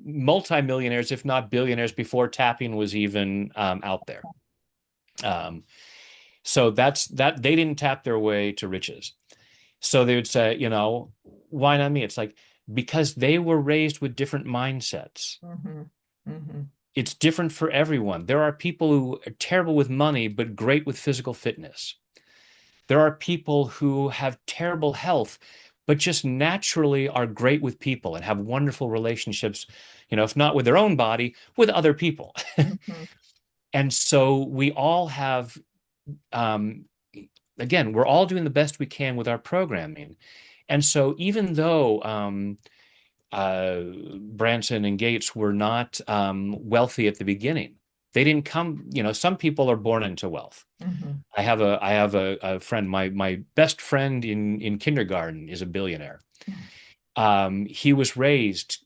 multimillionaires, if not billionaires, before tapping was even out there. Um, so that's that they didn't tap their way to riches. So they would say, why not me? It's like because they were raised with different mindsets. mhm, mhm. It's different for everyone. There are people who are terrible with money, but great with physical fitness. There are people who have terrible health, but just naturally are great with people and have wonderful relationships, if not with their own body, with other people. Mhm. And so we all have, um, again, we're all doing the best we can with our programming. And so even though Branson and Gates were not wealthy at the beginning. They didn't come, some people are born into wealth. Mhm. I have a friend, my best friend in kindergarten is a billionaire. He was raised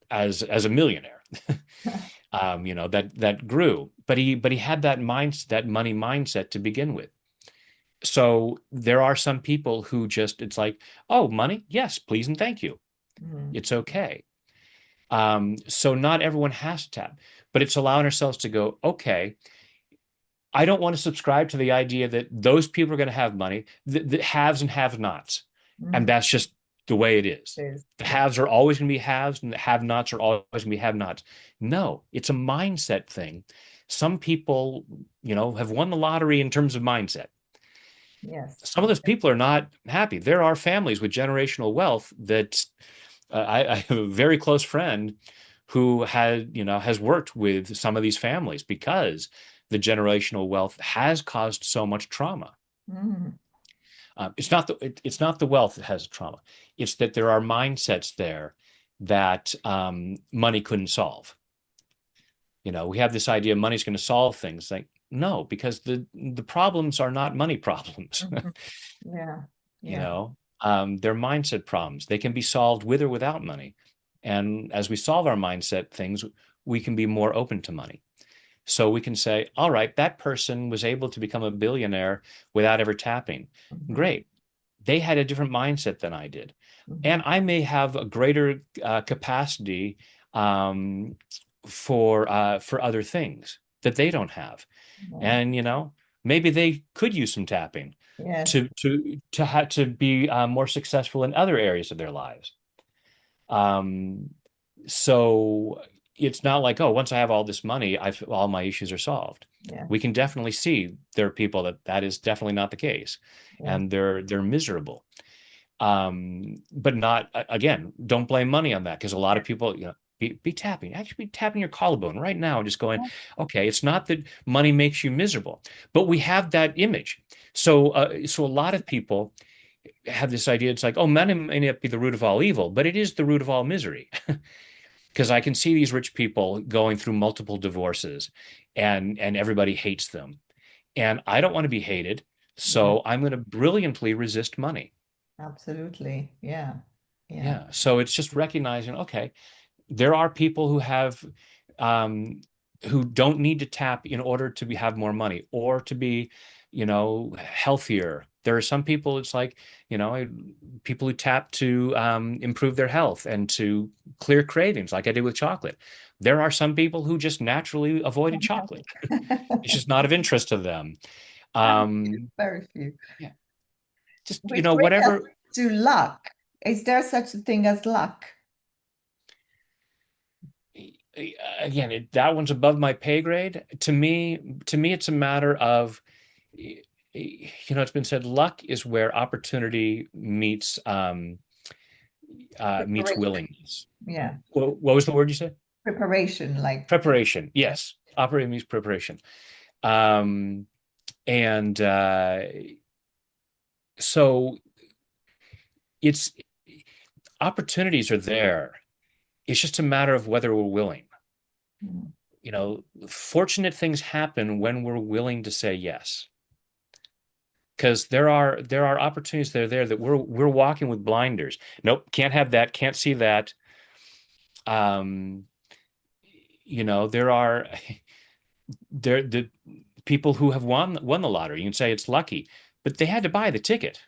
as a millionaire. That grew, but he had that money mindset to begin with. So there are some people who just it's like, oh, money, yes, please and thank you. Mhm. It's okay. So not everyone has to tap, but it's allowing ourselves to go, okay, I don't want to subscribe to the idea that those people are going to have money, the haves and have nots. And Mhm. that's just the way it is. Yes, The yes. haves are always going to be haves and the have nots are always going to be have nots. No, it's a mindset thing. Some people, have won the lottery in terms of mindset. Yes. Some of those people are not happy. There are families with generational wealth that I have a very close friend who has worked with some of these families because the generational wealth has caused so much trauma. Mhm. It's not the wealth that has trauma. It's that there are mindsets there that money couldn't solve. We have this idea money's going to solve things. Like no, because the problems are not money problems. Mhm. Yeah. you Yeah. know they're mindset problems. They can be solved with or without money, and as we solve our mindset things, we can be more open to money. So we can say, all right, that person was able to become a billionaire without ever tapping. Mhm. Great. They had a different mindset than I did, Mhm. and I may have a greater capacity um, for other things that they don't have. Yeah. And maybe they could use some tapping Yes. to be more successful in other areas of their lives. Um, so it's not like, oh, once I have all this money, all my issues are solved. Yeah. We can definitely see there are people that is definitely not the case, Yeah. and they're miserable. But not again, don't blame money on that because a lot of people, be tapping, actually be tapping your collarbone right now and just going, okay, it's not that money makes you miserable, but we have that image. So a lot of people have this idea. It's like, oh, money may not be the root of all evil, but it is the root of all misery. Because I can see these rich people going through multiple divorces and everybody hates them. And I don't want to be hated. Yeah. So I'm going to brilliantly resist money. Absolutely. Yeah. Yeah. Yeah. So it's just recognizing, okay, there are people um, who don't need to tap in order to have more money or to be, healthier. There are some people, it's like, people who tap to improve their health and to clear cravings, like I did with chocolate. There are some people who just naturally avoided chocolate. It's just not of interest to them. Very few. Um, Very few. yeah. just, Which brings us whatever. to luck. Is there such a thing as luck? Again, that one's above my pay grade. To me, it's a matter of, it's been said, luck is where opportunity meets Preparation. willingness. Yeah. What was the word you said? Preparation, like, Preparation. yeah. Yes, operating means preparation. Um, and so it's opportunities are there. It's just a matter of whether we're willing. Mm. Fortunate things happen when we're willing to say yes. Because there are opportunities that are there that we're walking with blinders. Nope, can't have that, can't see that. Um, there are the people who have won the lottery. You can say it's lucky, but they had to buy the ticket,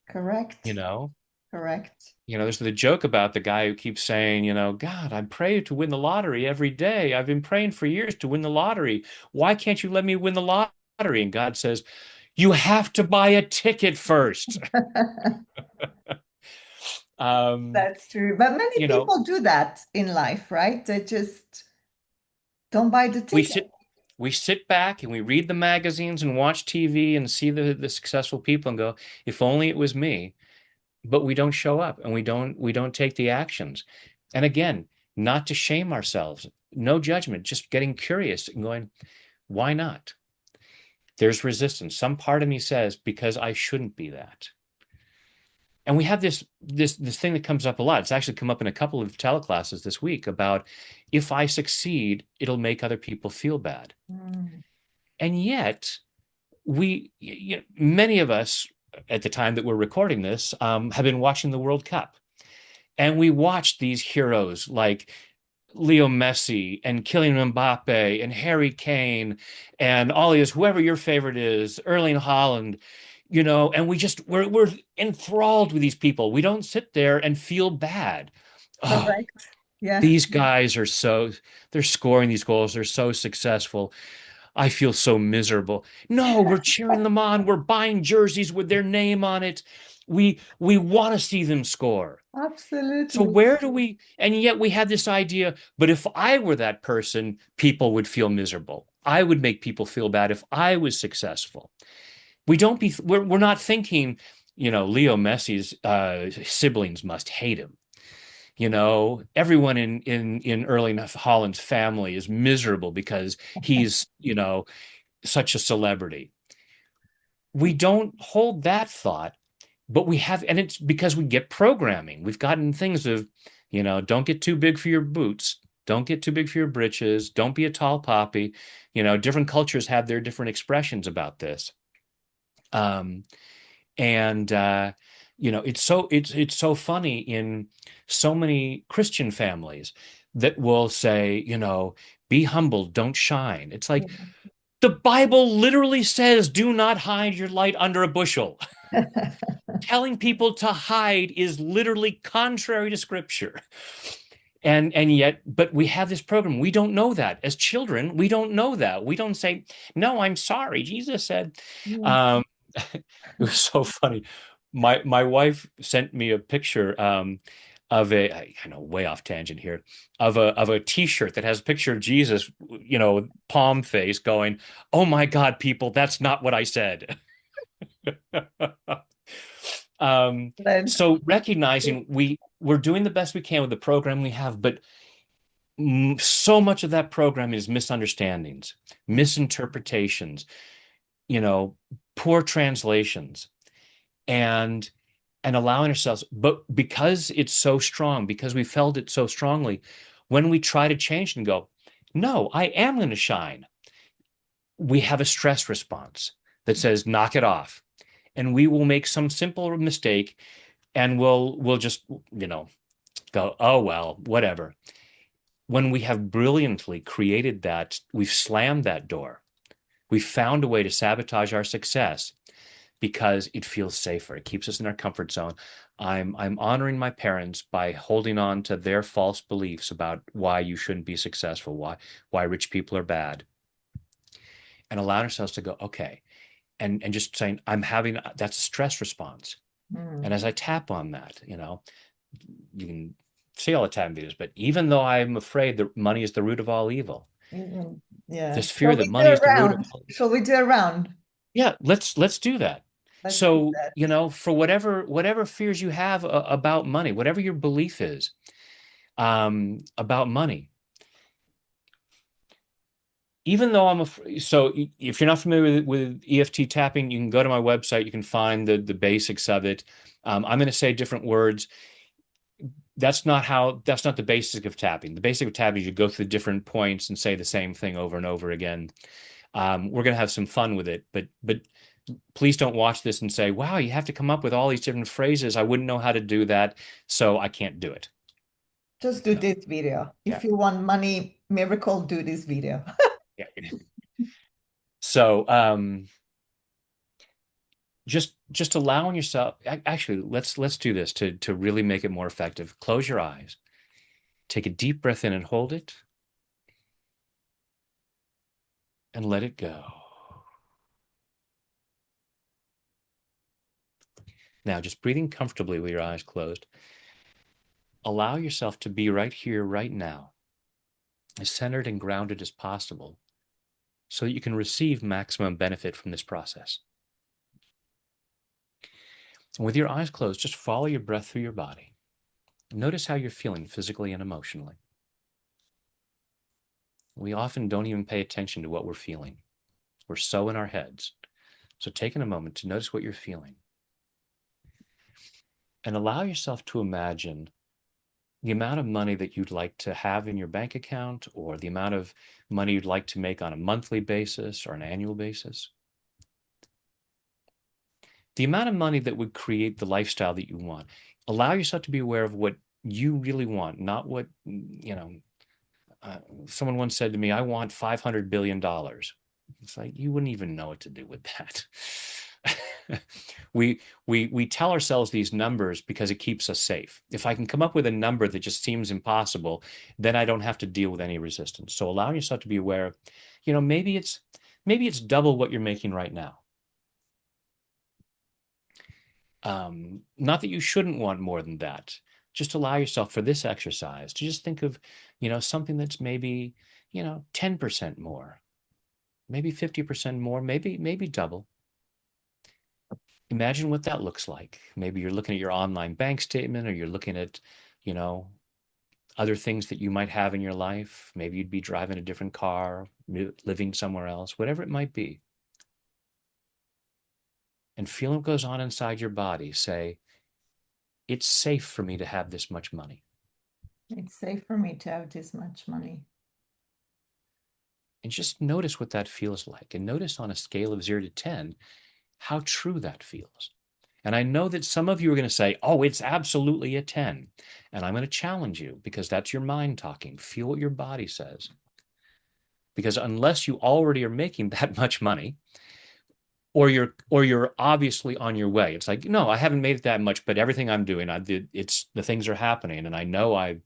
you Correct. know. Correct. There's the joke about the guy who keeps saying, God, I'm praying to win the lottery every day. I've been praying for years to win the lottery. Why can't you let me win the lottery? And God says, you have to buy a ticket first. Um, That's true. But many you know, people do that in life, right? They just don't buy the we ticket. sit we sit back and we read the magazines and watch TV and see the successful people and go, if only it was me. But we don't show up and we don't take the actions. And again, not to shame ourselves, no judgment, just getting curious and going, why not? There's resistance. Some part of me says, because I shouldn't be that. And we have this thing that comes up a lot. It's actually come up in a couple of teleclasses this week about, if I succeed, it'll make other people feel bad. Mm. And yet, many of us at the time that we're recording this, have been watching the World Cup. And we watched these heroes like Leo Messi and Kylian Mbappe and Harry Kane and all these, whoever your favorite is, Erling Haaland, and we're enthralled with these people. We don't sit there and feel bad. Oh, Correct. Yeah. these guys they're scoring these goals. They're so successful. I feel so miserable. No, we're cheering them on. We're buying jerseys with their name on it. We want to see them score. So Absolutely. where do we, and yet we had this idea, but if I were that person, people would feel miserable. I would make people feel bad if I was successful. We're not thinking, Leo Messi's siblings must hate him. Everyone in Erling Haaland's family is miserable because he's, such a celebrity. We don't hold that thought, but we have, and it's because we get programming. We've gotten things of, don't get too big for your boots, don't get too big for your britches, don't be a tall poppy. Different cultures have their different expressions about this. Um, and it's so funny in so many Christian families that will say, be humble, don't shine. It's like, the Bible literally says, do not hide your light under a bushel. Telling people to hide is literally contrary to scripture. And yet, but we have this program. We don't know that. As children, we don't know that. We don't say, no, I'm sorry. Jesus said. Yeah. Um, it was so funny. My wife sent me a picture, of I know, way off tangent here, of a t-shirt that has a picture of Jesus, palm face going, oh my God, people, that's not what I said. Um, Then, so recognizing we're doing the best we can with the program we have, but so much of that program is misunderstandings, misinterpretations, you know, poor translations, and allowing ourselves, but because it's so strong, because we felt it so strongly, when we try to change and go, no, I am going to shine, we have a stress response that says, knock it off. And we will make some simple mistake and we'll just, go, oh, well, whatever. When we have brilliantly created that, we've slammed that door. We've found a way to sabotage our success because it feels safer. It keeps us in our comfort zone. I'm honoring my parents by holding on to their false beliefs about why you shouldn't be successful, why rich people are bad, and allowing ourselves to go, okay, and just saying, I'm having, that's a stress response. And Mm. as I tap on that, you can see all the tapping videos, but even though I'm afraid that money is the root of all evil, Even, yeah. this fear Shall that we do money a is the root of round? all evil. Shall we do a round? Yeah, let's do that. Let's do So, that. for whatever fears you have about money, whatever your belief is about money, even though so if you're not familiar with EFT tapping, you can go to my website. You can find the basics of it. I'm going to say different words. That's not the basic of tapping. The basic of tapping is you go through the different points and say the same thing over and over again. We're going to have some fun with it, but please don't watch this and say, wow, you have to come up with all these different phrases. I wouldn't know how to do that, so I can't do it. Just do No. this video. Yeah. If you want money miracle, do this video. Yeah. So just allowing yourself, actually, let's do this to really make it more effective. Close your eyes. Take a deep breath in and hold it and let it go. Now, just breathing comfortably with your eyes closed, allow yourself to be right here, right now, as centered and grounded as possible so that you can receive maximum benefit from this process. And with your eyes closed, just follow your breath through your body. Notice how you're feeling physically and emotionally. We often don't even pay attention to what we're feeling. We're so in our heads. So taking a moment to notice what you're feeling and allow yourself to imagine the amount of money that you'd like to have in your bank account or the amount of money you'd like to make on a monthly basis or an annual basis. The amount of money that would create the lifestyle that you want. Allow yourself to be aware of what you really want, not what, someone once said to me, I want $500 billion. It's like, you wouldn't even know what to do with that. we tell ourselves these numbers because it keeps us safe. If I can come up with a number that just seems impossible, then I don't have to deal with any resistance. So allowing yourself to be aware, maybe it's double what you're making right now. Not that you shouldn't want more than that. Just allow yourself for this exercise to just think of, something that's maybe, 10% more, maybe 50% more, maybe double. Imagine what that looks like. Maybe you're looking at your online bank statement or you're looking at, you know, other things that you might have in your life. Maybe you'd be driving a different car, living somewhere else, whatever it might be. And feel what goes on inside your body. Say, it's safe for me to have this much money. It's safe for me to have this much money. And just notice what that feels like. And notice on a scale of 0 to 10, how true that feels. And I know that some of you are going to say, oh, it's absolutely a 10. And I'm going to challenge you because that's your mind talking. Feel what your body says. Because unless you already are making that much money, or you're obviously on your way. It's like, no, I haven't made it that much, but everything I'm doing, it's the things are happening. And I know I'm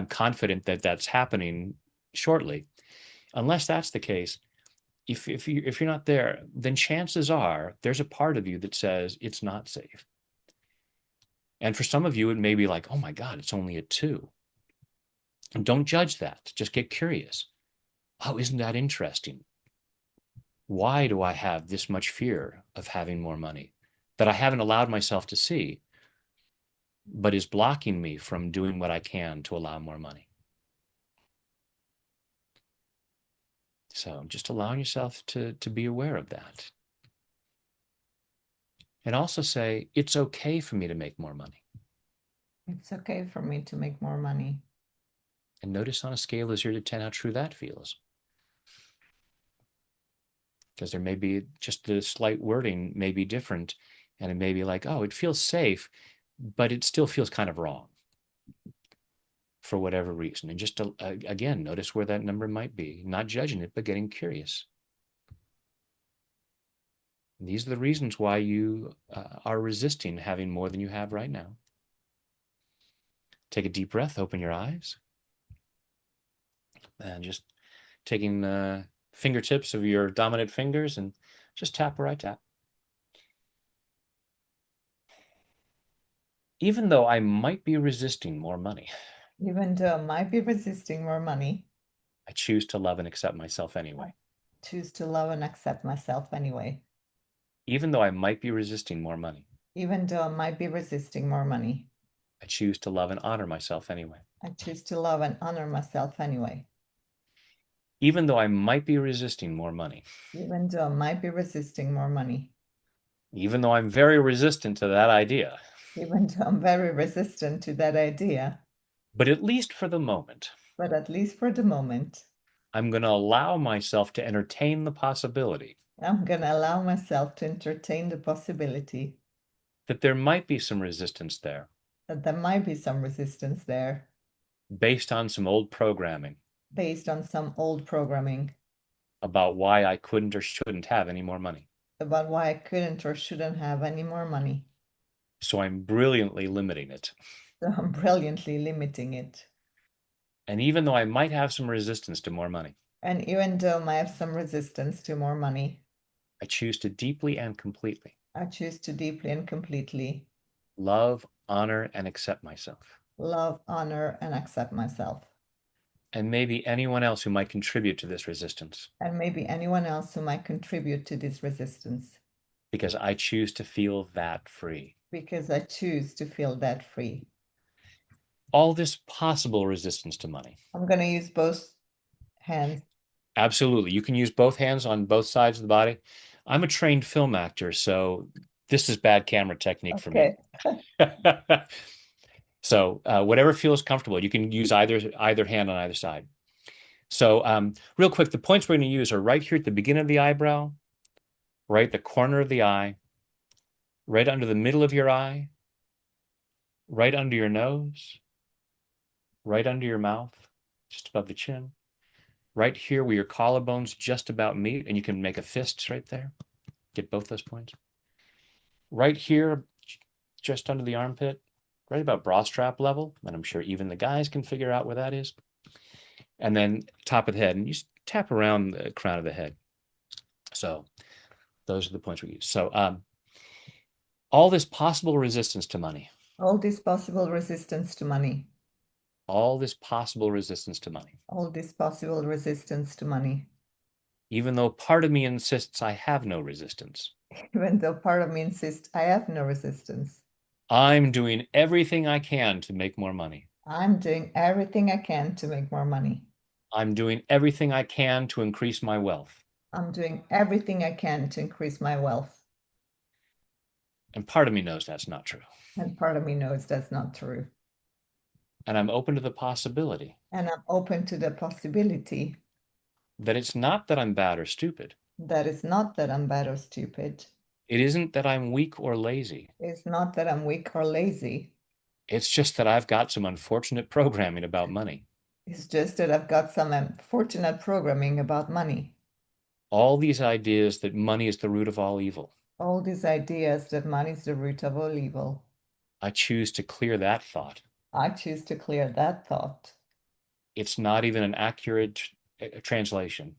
confident that that's happening shortly. Unless that's the case, if you're not there, then chances are there's a part of you that says it's not safe. And for some of you, it may be like, oh my God, it's only a 2. And don't judge that. Just get curious. Oh, isn't that interesting? Why do I have this much fear of having more money that I haven't allowed myself to see, but is blocking me from doing what I can to allow more money? So just allowing yourself to be aware of that. And also say, it's okay for me to make more money. It's okay for me to make more money. And notice on a scale of 0 to 10 how true that feels. Because there may be just the slight wording may be different. And it may be like, oh, it feels safe, but it still feels kind of wrong for whatever reason. And just to, again, notice where that number might be, not judging it, but getting curious. And these are the reasons why you are resisting having more than you have right now. Take a deep breath, open your eyes, and just taking the fingertips of your dominant fingers and just tap where I tap. Even though I might be resisting more money, Even though I might be resisting more money, I choose to love and accept myself I anyway. choose to love and accept myself anyway. Even though I might be resisting more money, Even though I might be resisting more money, I choose to love and honor myself anyway. I choose to love and honor myself anyway. Even though I might be resisting more money, Even though I might be resisting more money, even though I'm very resistant to that idea, even though I'm very resistant to that idea, but at least for the moment, but at least for the moment, I'm going to allow myself to entertain the possibility I'm going to allow myself to entertain the possibility that there might be some resistance there that there might be some resistance there based on some old programming based on some old programming about why I couldn't or shouldn't have any more money. about why I couldn't or shouldn't have any more money. So I'm brilliantly limiting it. So I'm brilliantly limiting it. And even though I might have some resistance to more money, And even though I might have some resistance to more money, I choose to deeply and completely I choose to deeply and completely love, honor, and accept myself. love, honor, and accept myself. And maybe anyone else who might contribute to this resistance, And maybe anyone else who might contribute to this resistance, because I choose to feel that free. because I choose to feel that free. All this possible resistance to money. I'm going to use both hands. Absolutely. You can use both hands on both sides of the body. I'm a trained film actor, so this is bad camera technique for me. Okay. So whatever feels comfortable, you can use either hand on either side. So real quick, the points we're going to use are right here at the beginning of the eyebrow, right at the corner of the eye, right under the middle of your eye, right under your nose, right under your mouth, just above the chin, right here where your collarbones just about meet, and you can make a fist right there. Get both those points. Right here, just under the armpit, right about bra strap level, and I'm sure even the guys can figure out where that is. And then top of the head, and you just tap around the crown of the head. So those are the points we use. So all this possible resistance to money, All this possible resistance to money, all this possible resistance to money, all this possible resistance to money, even though part of me insists I have no resistance. even though part of me insists I have no resistance. I'm doing everything I can to make more money. I'm doing everything I can to make more money. I'm doing everything I can to increase my wealth. I'm doing everything I can to increase my wealth. And part of me knows that's not true. And part of me knows that's not true. And I'm open to the possibility And I'm open to the possibility that it's not that I'm bad or stupid. that it's not that I'm bad or stupid. It isn't that I'm weak or lazy. It's not that I'm weak or lazy. It's just that I've got some unfortunate programming about money. It's just that I've got some unfortunate programming about money. All these ideas that money is the root of all evil. All these ideas that money is the root of all evil. I choose to clear that thought. I choose to clear that thought. It's not even an accurate translation.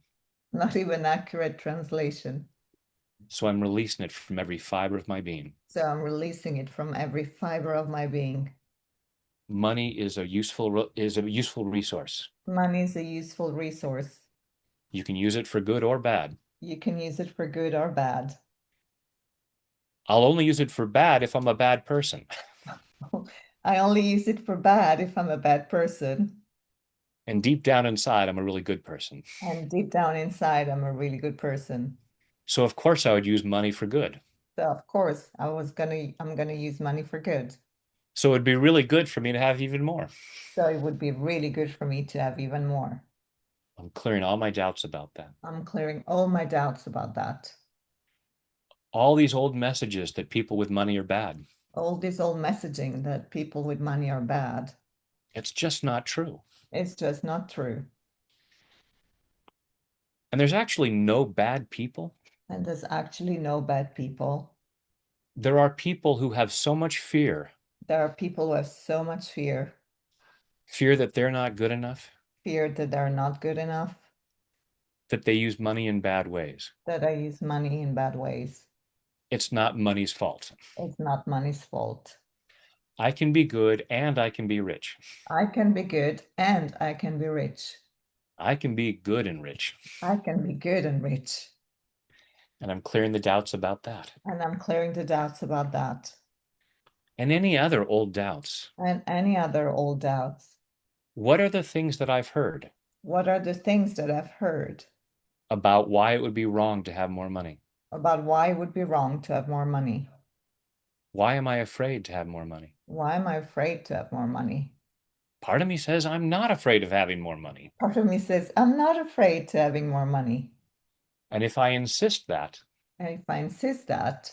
Not even accurate translation. So I'm releasing it from every fiber of my being. So I'm releasing it from every fiber of my being. Money is a useful resource. Money is a useful resource. You can use it for good or bad. You can use it for good or bad. I'll only use it for bad if I'm a bad person. I only use it for bad if I'm a bad person. And deep down inside, I'm a really good person. And deep down inside, I'm a really good person. So of course I would use money for good. So of course, I'm gonna use money for good. So it'd be really good for me to have even more. So it would be really good for me to have even more. I'm clearing all my doubts about that. I'm clearing all my doubts about that. All these old messages that people with money are bad. All this old messaging that people with money are bad. It's just not true. It's just not true. And there's actually no bad people. And there's actually no bad people. There are people who have so much fear, There are people who have so much fear, fear that they're not good enough, fear that they're not good enough, that they use money in bad ways. that I use money in bad ways. It's not money's fault. It's not money's fault. I can be good and I can be rich. I can be good and I can be rich. I can be good and rich. I can be good and rich. And I'm clearing the doubts about that. And I'm clearing the doubts about that And any other old doubts. and any other old doubts. What are the things that I've heard What are the things that I've heard about why it would be wrong to have more money? about why it would be wrong to have more money? Why am I afraid to have more money? Why am I afraid to have more money? Part of me says I'm not afraid of having more money. Part of me says, I'm not afraid to having more money. And if I insist that, And if I insist that,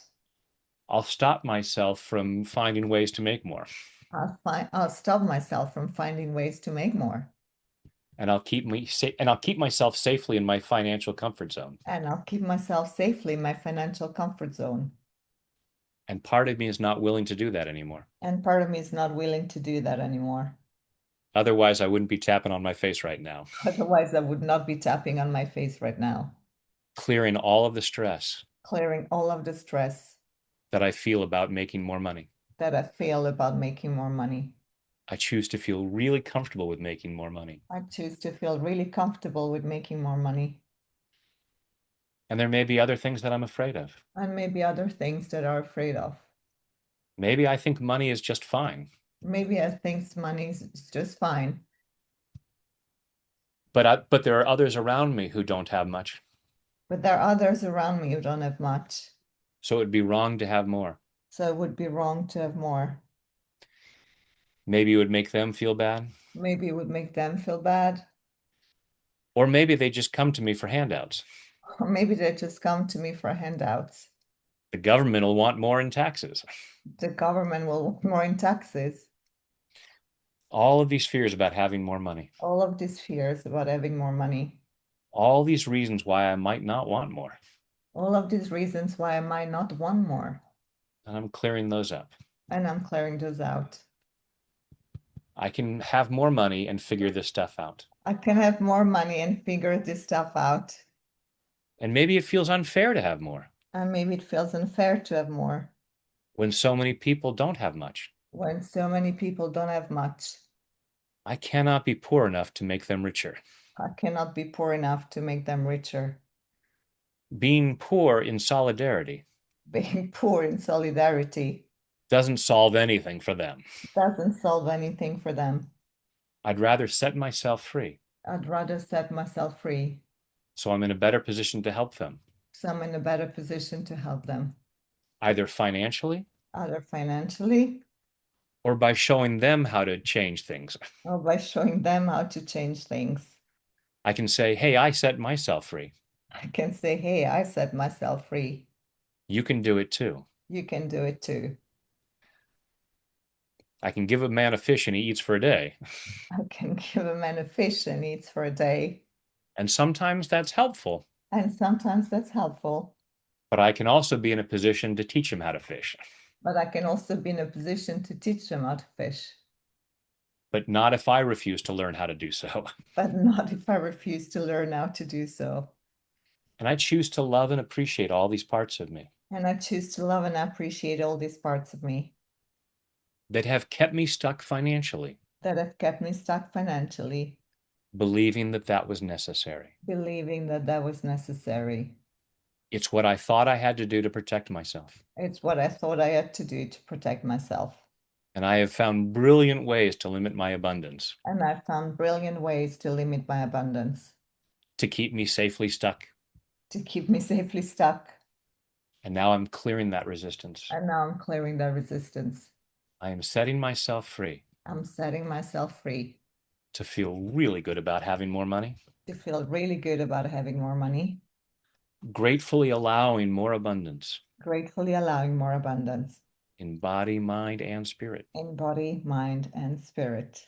I'll stop myself from finding ways to make more. I'll stop myself from finding ways to make more. And I'll keep myself safely in my financial comfort zone. And I'll keep myself safely in my financial comfort zone. And part of me is not willing to do that anymore. And part of me is not willing to do that anymore. Otherwise, I wouldn't be tapping on my face right now, Otherwise, I would not be tapping on my face right now, clearing all of the stress clearing all of the stress that I feel about making more money. that I feel about making more money. I choose to feel really comfortable with making more money. I choose to feel really comfortable with making more money. And there may be other things that I'm afraid of. And maybe other things that are afraid of. Maybe I think money is just fine, Maybe I think money is just fine, but there are others around me who don't have much. but there are others around me who don't have much. So it would be wrong to have more. So it would be wrong to have more. Maybe it would make them feel bad. Maybe it would make them feel bad. Or maybe they just come to me for handouts. Or maybe they just come to me for handouts. The government will want more in taxes. The government will want more in taxes. All of these fears about having more money. All of these fears about having more money. All these reasons why I might not want more. All of these reasons why I might not want more. And I'm clearing those up. And I'm clearing those out. I can have more money and figure this stuff out. I can have more money and figure this stuff out. And maybe it feels unfair to have more And maybe it feels unfair to have more when so many people don't have much. when so many people don't have much. I cannot be poor enough to make them richer. I cannot be poor enough to make them richer. Being poor in solidarity Being poor in solidarity doesn't solve anything for them. doesn't solve anything for them. I'd rather set myself free I'd rather set myself free so I'm in a better position to help them, so I'm in a better position to help them, either financially either financially or by showing them how to change things. or by showing them how to change things. I can say, hey, I set myself free. I can say, hey, I set myself free. You can do it too. You can do it too. I can give a man a fish and he eats for a day. I can give a man a fish and eats for a day. And sometimes that's helpful, And sometimes that's helpful. but I can also be in a position to teach him how to fish, But I can also be in a position to teach them how to fish. but not if I refuse to learn how to do so. But not if I refuse to learn how to do so. And I choose to love and appreciate all these parts of me And I choose to love and appreciate all these parts of me that have kept me stuck financially, that have kept me stuck financially, believing that that was necessary. believing that that was necessary. It's what I thought I had to do to protect myself. It's what I thought I had to do to protect myself. And I have found brilliant ways to limit my abundance, And I found brilliant ways to limit my abundance, to keep me safely stuck. to keep me safely stuck. And now I'm clearing that resistance. And now I'm clearing that resistance. I am setting myself free I'm setting myself free to feel really good about having more money, to feel really good about having more money, gratefully allowing more abundance gratefully allowing more abundance in body, mind, and spirit. in body, mind, and spirit.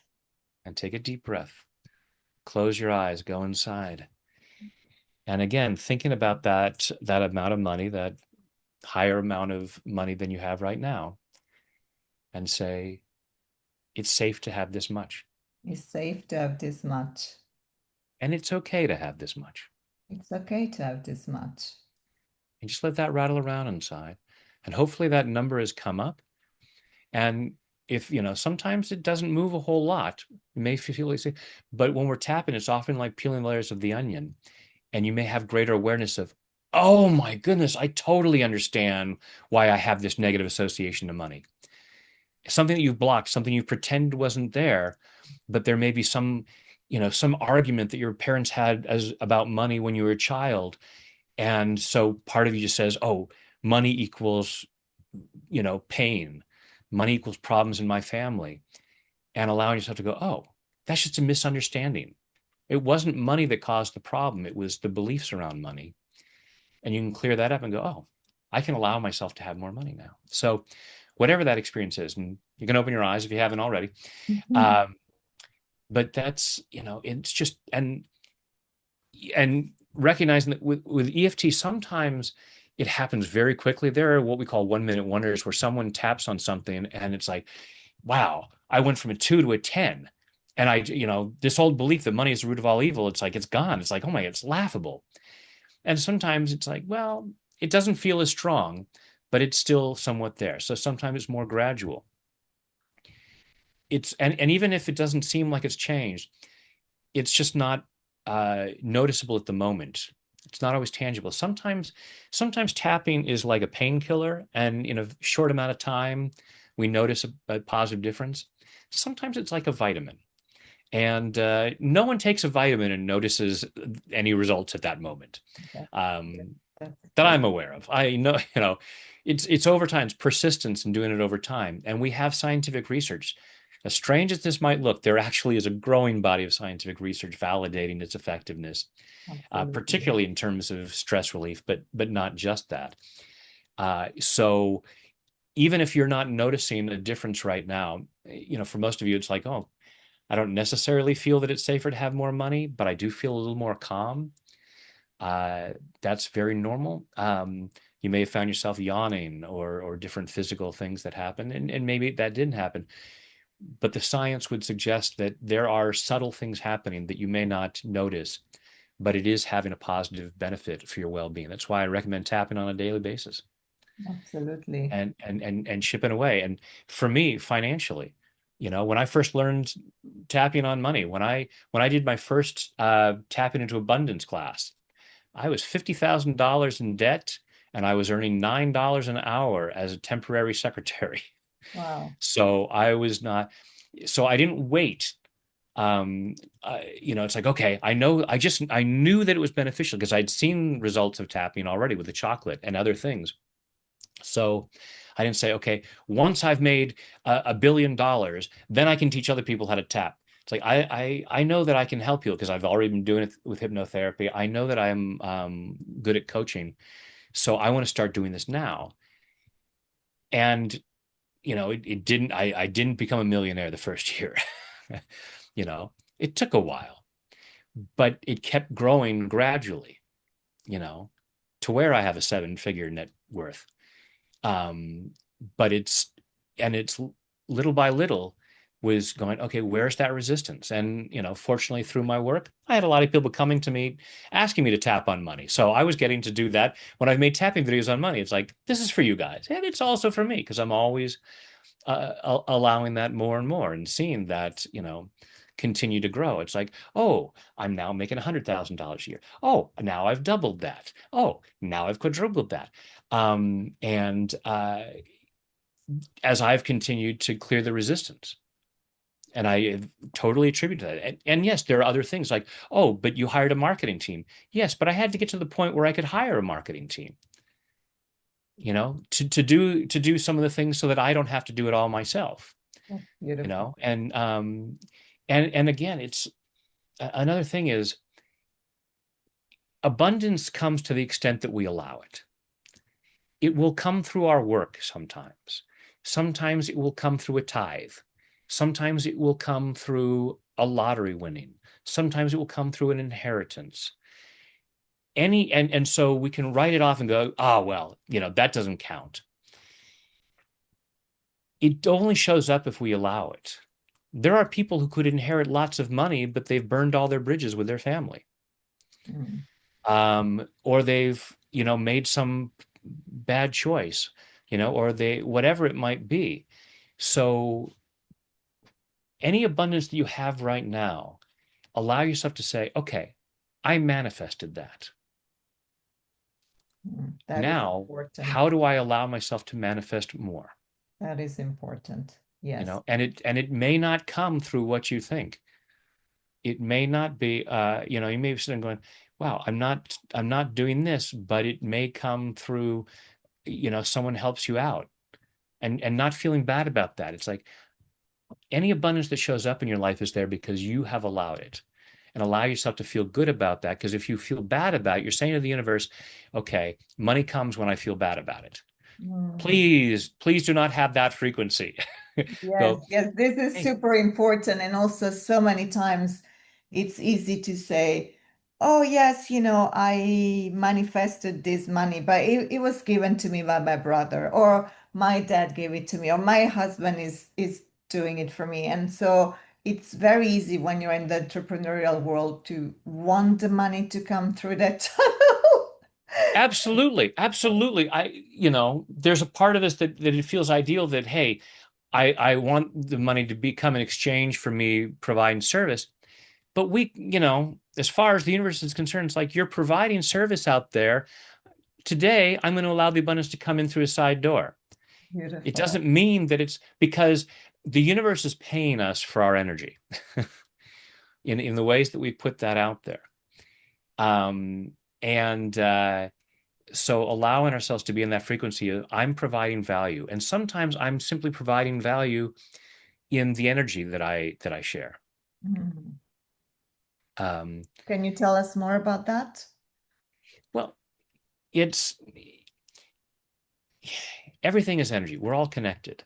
And take a deep breath. Close your eyes, go inside. And again, thinking about that amount of money, that higher amount of money than you have right now, and say, it's safe to have this much. It's safe to have this much. And it's okay to have this much. It's okay to have this much. And just let that rattle around inside. And hopefully that number has come up. And if, sometimes it doesn't move a whole lot. You may feel like, but when we're tapping, it's often like peeling layers of the onion, and you may have greater awareness of, oh my goodness, I totally understand why I have this negative association to money. Something that you've blocked, something you pretended wasn't there, but there may be some argument that your parents had as about money when you were a child. And so part of you just says, oh, money equals, pain. Money equals problems in my family. And allowing yourself to go, oh, that's just a misunderstanding. It wasn't money that caused the problem. It was the beliefs around money. And you can clear that up and go, oh, I can allow myself to have more money now. So whatever that experience is, and you can open your eyes if you haven't already. Um, but that's, it's just, and recognizing that with EFT, sometimes it happens very quickly. There are what we call 1 minute wonders where someone taps on something and it's like, wow, I went from a 2 to a 10. And this old belief that money is the root of all evil, it's like, it's gone. It's like, oh my, it's laughable. And sometimes it's like, well, it doesn't feel as strong, but it's still somewhat there. So sometimes it's more gradual. And even if it doesn't seem like it's changed, it's just not noticeable at the moment. It's not always tangible. Sometimes tapping is like a painkiller, and in a short amount of time, we notice a positive difference. Sometimes it's like a vitamin, and no one takes a vitamin and notices any results at that moment. That's, Um, that's that true. I'm aware of. I know, it's over time, it's persistence in doing it over time. And we have scientific research. As strange as this might look, there actually is a growing body of scientific research validating its effectiveness, Absolutely. particularly in terms of stress relief, but not just that. So even if you're not noticing a difference right now, for most of you, it's like, oh, I don't necessarily feel that it's safer to have more money, but I do feel a little more calm. uh, that's very normal. You may have found yourself yawning or different physical things that happen, and maybe that didn't happen. But the science would suggest that there are subtle things happening that you may not notice, but it is having a positive benefit for your well-being. That's why I recommend tapping on a daily basis Absolutely. and chipping away. And for me, financially, when I first learned tapping on money, when I did my first tapping into abundance class, I was $50,000 in debt and I was earning $9 an hour as a temporary secretary. Wow. So I was not, so I didn't wait. It's like, okay, I knew that it was beneficial because I'd seen results of tapping already with the chocolate and other things. So I didn't say, okay, once I've made $1 billion, then I can teach other people how to tap. It's like I know that I can help you because I've already been doing it with hypnotherapy. I know that I'm good at coaching, so I want to start doing this now. And it didn't. I didn't become a millionaire the first year. It took a while, but it kept growing gradually. You know, to where I have a seven-figure net worth. Um, but it's little by little was going, okay, where's that resistance? And, fortunately through my work, I had a lot of people coming to me asking me to tap on money. So I was getting to do that when I've made tapping videos on money. It's like, this is for you guys. And it's also for me because I'm always allowing that more and more and seeing that, continue to grow. It's like, oh, I'm now making $100,000 a year. Oh, now I've doubled that. Oh, now I've quadrupled that. And as I've continued to clear the resistance, and I totally attribute to that. And yes, there are other things like, oh, but you hired a marketing team. Yes, but I had to get to the point where I could hire a marketing team, to do some of the things so that I don't have to do it all myself, That's beautiful. and again, it's another thing is abundance comes to the extent that we allow it. It will come through our work sometimes. Sometimes it will come through a tithe. Sometimes it will come through a lottery winning. Sometimes it will come through an inheritance. And so we can write it off and go, oh, well, that doesn't count. It only shows up if we allow it. There are people who could inherit lots of money, but they've burned all their bridges with their family. Mm. Or they've, made some bad choice, or whatever it might be. So any abundance that you have right now, allow yourself to say, okay, I manifested that. That is Now, important. how do I allow myself to manifest more? That is important. Yes. And it may not come through what you think. It may not be, you may be sitting going, wow, I'm not doing this, but it may come through, someone helps you out and not feeling bad about that. It's like any abundance that shows up in your life is there because you have allowed it. And allow yourself to feel good about that. Because if you feel bad about it, you're saying to the universe, okay, money comes when I feel bad about it. Mm. Please, please do not have that frequency. Yes, Go, yes, this is hey, super important. And also, so many times it's easy to say, oh, yes, I manifested this money, but it was given to me by my brother, or my dad gave it to me, or my husband is doing it for me. And so it's very easy when you're in the entrepreneurial world to want the money to come through that tunnel. absolutely, absolutely. There's a part of us that it feels ideal that, hey, I want the money to become an exchange for me providing service. But as far as the universe is concerned, it's like you're providing service out there. Today, I'm going to allow the abundance to come in through a side door. It Beautiful. doesn't mean that it's because the universe is paying us for our energy in the ways that we put that out there. And so allowing ourselves to be in that frequency of I'm providing value. And sometimes I'm simply providing value in the energy that I share. Mm. Um, Can you tell us more about that? well, it's everything is energy. We're all connected.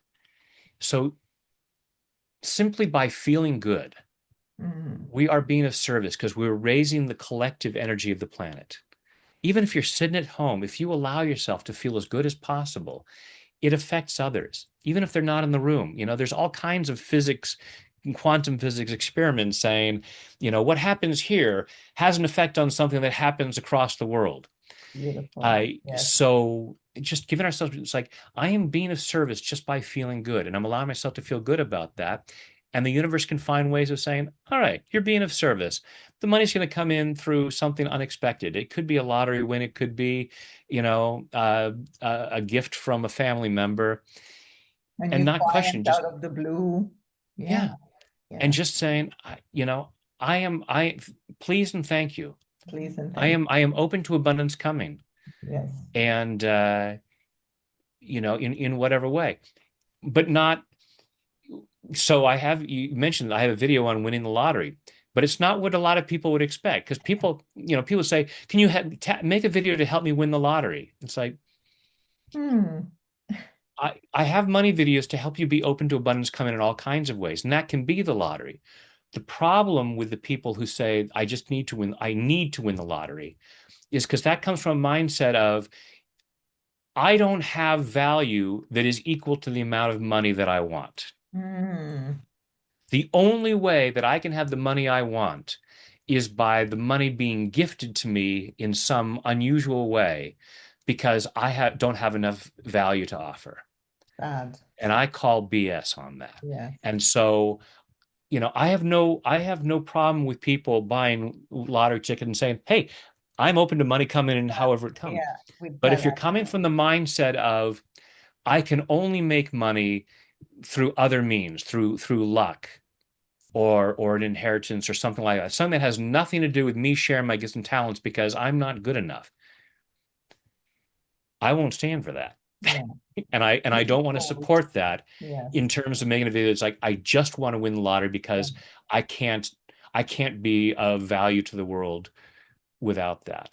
So simply by feeling good, Mm. we are being of service because we're raising the collective energy of the planet. Even if you're sitting at home, if you allow yourself to feel as good as possible, it affects others, even if they're not in the room. There's all kinds of physics, quantum physics experiments saying, what happens here has an effect on something that happens across the world. Beautiful. So just giving ourselves, it's like I am being of service just by feeling good, and I'm allowing myself to feel good about that. And the universe can find ways of saying, all right, you're being of service. The money's going to come in through something unexpected. It could be a lottery win. It could be, a gift from a family member, A and new not question, client just, out of the blue. Yeah, yeah. And yeah. just saying, I please and thank you. Please and I thank am, I am open to abundance coming. you. Yes. And, in whatever way, but not. So you mentioned I have a video on winning the lottery, but it's not what a lot of people would expect because people say, can you make a video to help me win the lottery? It's like, Hmm. I have money videos to help you be open to abundance coming in all kinds of ways, and that can be the lottery. The problem with the people who say, I need to win the lottery is because that comes from a mindset of, I don't have value that is equal to the amount of money that I want. Hmm. The only way that I can have the money I want is by the money being gifted to me in some unusual way because don't have enough value to offer. Sad. And I call BS on that. Yes. And so, I have no problem with people buying lottery tickets and saying, "Hey, I'm open to money coming in however it comes." Yeah. With But that. if you're coming from the mindset of I can only make money through other means, through luck or an inheritance or something like that, something that has nothing to do with me sharing my gifts and talents because I'm not good enough, I won't stand for that. Yeah. And I It's don't want to bold. support that in Yes. terms of making a video that's like I just want to win the lottery Yeah. because I can't I can't be of value to the world without that.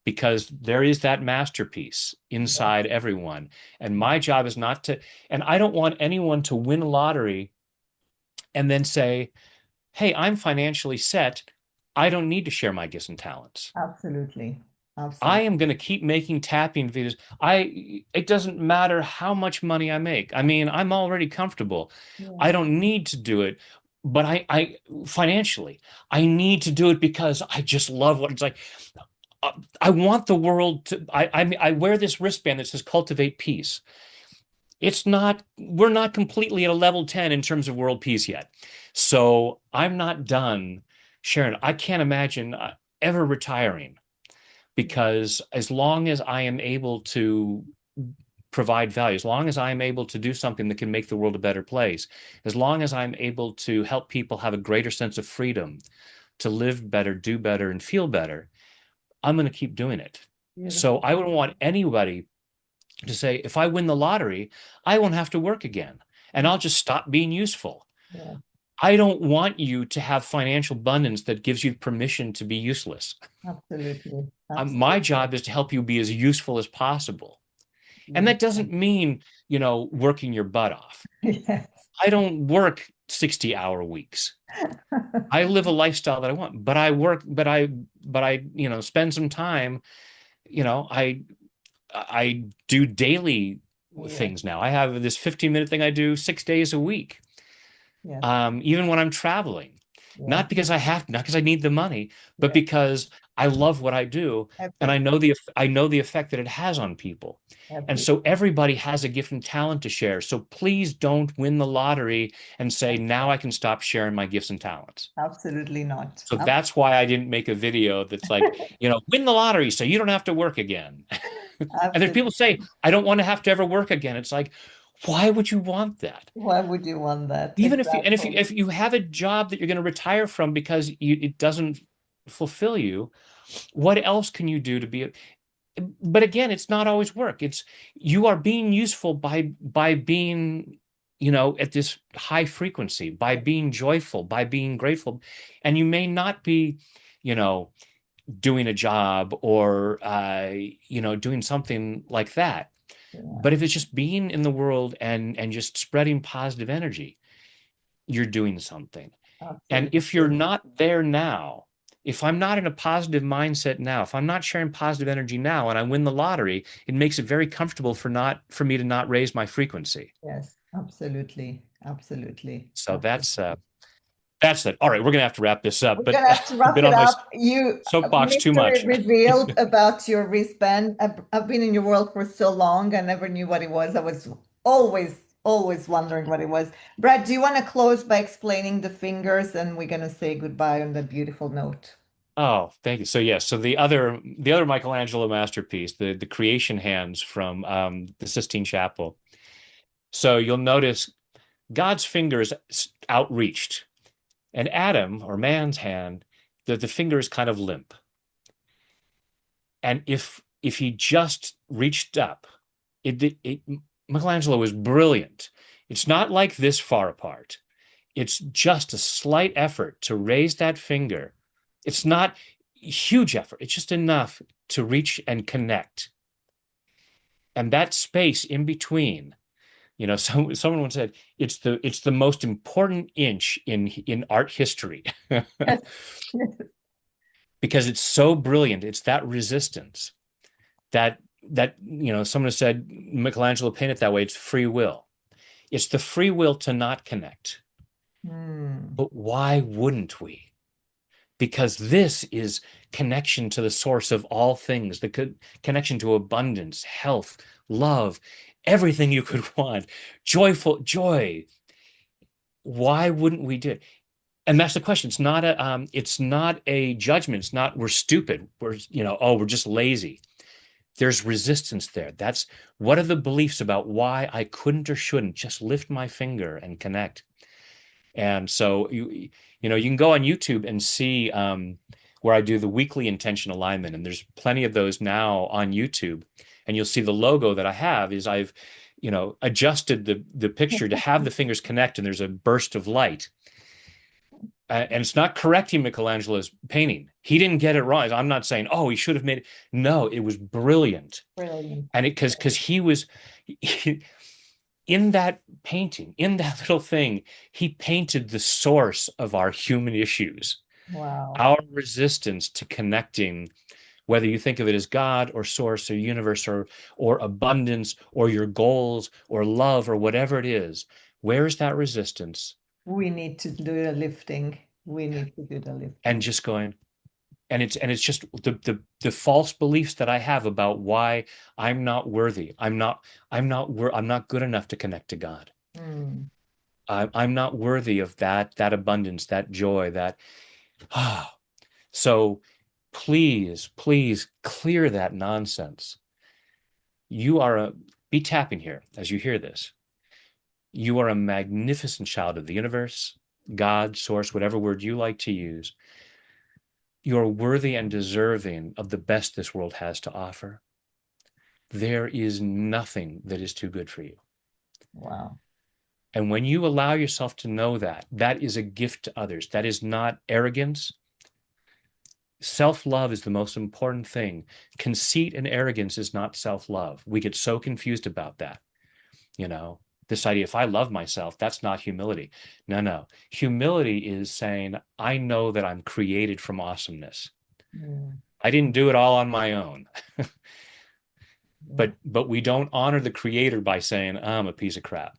Because there is that masterpiece inside Yes. everyone. And Yeah. my job is not to, and I don't want anyone to win a lottery and then say, hey, I'm financially set. I don't need to share my gifts and talents. Absolutely. I Absolutely. am going to keep making tapping videos. It doesn't matter how much money I make. I mean, I'm already comfortable. I Yeah. don't need to do it, but I financially, I need to do it because I just love what it's like. I want the world to. I wear this wristband that says "Cultivate Peace." we're not completely at a level 10 in terms of world peace yet. So I'm not done, Sharon. I can't imagine ever retiring because as long as I am able to provide value, as long as I'm able to do something that can make the world a better place, as long as I'm able to help people have a greater sense of freedom to live better, do better, and feel better, I'm going to keep doing it. So Beautiful. I wouldn't want anybody to say, if I win the lottery, I won't have to work again and I'll just stop being useful. Yeah, I don't want you to have financial abundance that gives you permission to be useless. absolutely. My Absolutely. job is to help you be as useful as possible. And that Beautiful. doesn't mean, working your butt off. Yes. I don't work 60-hour weeks. I live a lifestyle that I want, but I work, but I, spend some time, I do daily Yes. things now. I have this 15-minute thing I do 6 days a week, Yes. even when I'm traveling. Yes. Not because I need the money, but Yes. because I love what I do, and Epic. I know the effect that it has on people. And Epic. so everybody has a gift and talent to share. So please don't win the lottery and say, now I can stop sharing my gifts and talents. Absolutely not. So that's why I didn't make a video that's like, win the lottery so you don't have to work again. And there's people Absolutely. say, I don't want to have to ever work again. It's like, why would you want that? Why would you want that? Even if you and if you Exactly. if you have a job that you're going to retire from because it doesn't fulfill you, what else can you do to be? But again, it's not always work. It's you are being useful by being, at this high frequency, by being joyful, by being grateful, and you may not be, you know, doing a job or doing something like that. Yeah, But if it's just being in the world and just spreading positive energy, you're doing something. And if you're absolutely. not there now, if I'm not in a positive mindset now, if I'm not sharing positive energy now and I win the lottery, it makes it very comfortable for me to not raise my frequency. Yes, absolutely. Absolutely. So Absolutely. that's it. All right, we're gonna have to wrap this up, We're but gonna have to I've wrap been it on my up. You soapbox too mystery much. revealed about your wristband. I've been in your world for so long, I never knew what it was. I was always, always wondering what it was. Brad, do you want to close by explaining the fingers, and we're gonna say goodbye on that beautiful note? Oh, thank you. So yes, so the other Michelangelo masterpiece, the creation hands from the Sistine Chapel. So you'll notice God's fingers outreached, and Adam or man's hand, the finger is kind of limp. And if he just reached up, it Michelangelo was brilliant. It's not like this far apart. It's just a slight effort to raise that finger. It's not huge effort. It's just enough to reach and connect. And that space in between, someone once said it's the most important inch in art history Yes. because it's so brilliant. It's that resistance that someone said Michelangelo painted that way. It's free will. It's the free will to not connect. Hmm. But why wouldn't we? Because this is connection to the source of all things, the connection to abundance, health, love, everything you could want, joyful joy. Why wouldn't we do it? And that's the question. It's not a judgment. It's not we're stupid. We're just lazy. There's resistance there. That's what are the beliefs about why I couldn't or shouldn't just lift my finger and connect. And so you can go on YouTube and see where I do the weekly intention alignment, and there's plenty of those now on YouTube. And you'll see the logo that I have is I've adjusted the picture to have the fingers connect, and there's a burst of light. And it's not correcting Michelangelo's painting. He didn't get it wrong. I'm not saying, oh, he should have made it. No, it was brilliant. Brilliant. And because he was in that painting, in that little thing, he painted the source of our human issues, Wow. our resistance to connecting, whether you think of it as God or source or universe or abundance or your goals or love or whatever it is. Where is that resistance? We need to do the lifting. We need to do the And lifting. just going, And it's just the false beliefs that I have about why I'm not worthy. I'm not good enough to connect to God. Mm. I'm not worthy of that abundance, that joy, that so please clear that nonsense. You are a Be tapping here as you hear this. You are a magnificent child of the universe, God, source, whatever word you like to use. You're worthy and deserving of the best this world has to offer. There is nothing that is too good for you. Wow. And when you allow yourself to know that, that is a gift to others. That is not arrogance. Self-love is the most important thing. Conceit and arrogance is not self-love. We get so confused about that. You know, this idea, if I love myself, that's not humility. No, no. Humility is saying, I know that I'm created from awesomeness. Mm. I didn't do it all on my own. Yeah, But we don't honor the creator by saying, I'm a piece of crap.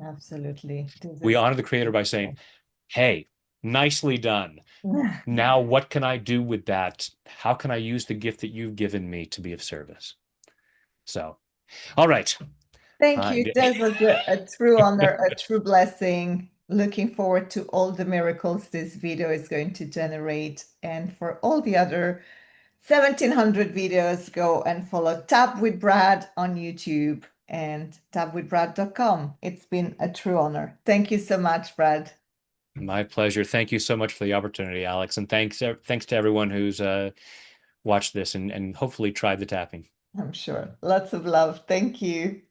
absolutely. This We is honor the creator by saying, hey, nicely done. Now, what can I do with that? How can I use the gift that you've given me to be of service? So, all right. Thank Uh, you. That was a true honor, a true blessing. Looking forward to all the miracles this video is going to generate. And for all the other 1700 videos, go and follow Tap with Brad on YouTube and tapwithbrad.com. It's been a true honor. Thank you so much, Brad. My pleasure. Thank you so much for the opportunity, Alex. And thanks to everyone who's watched this and hopefully tried the tapping. I'm sure. Lots of love. Thank you.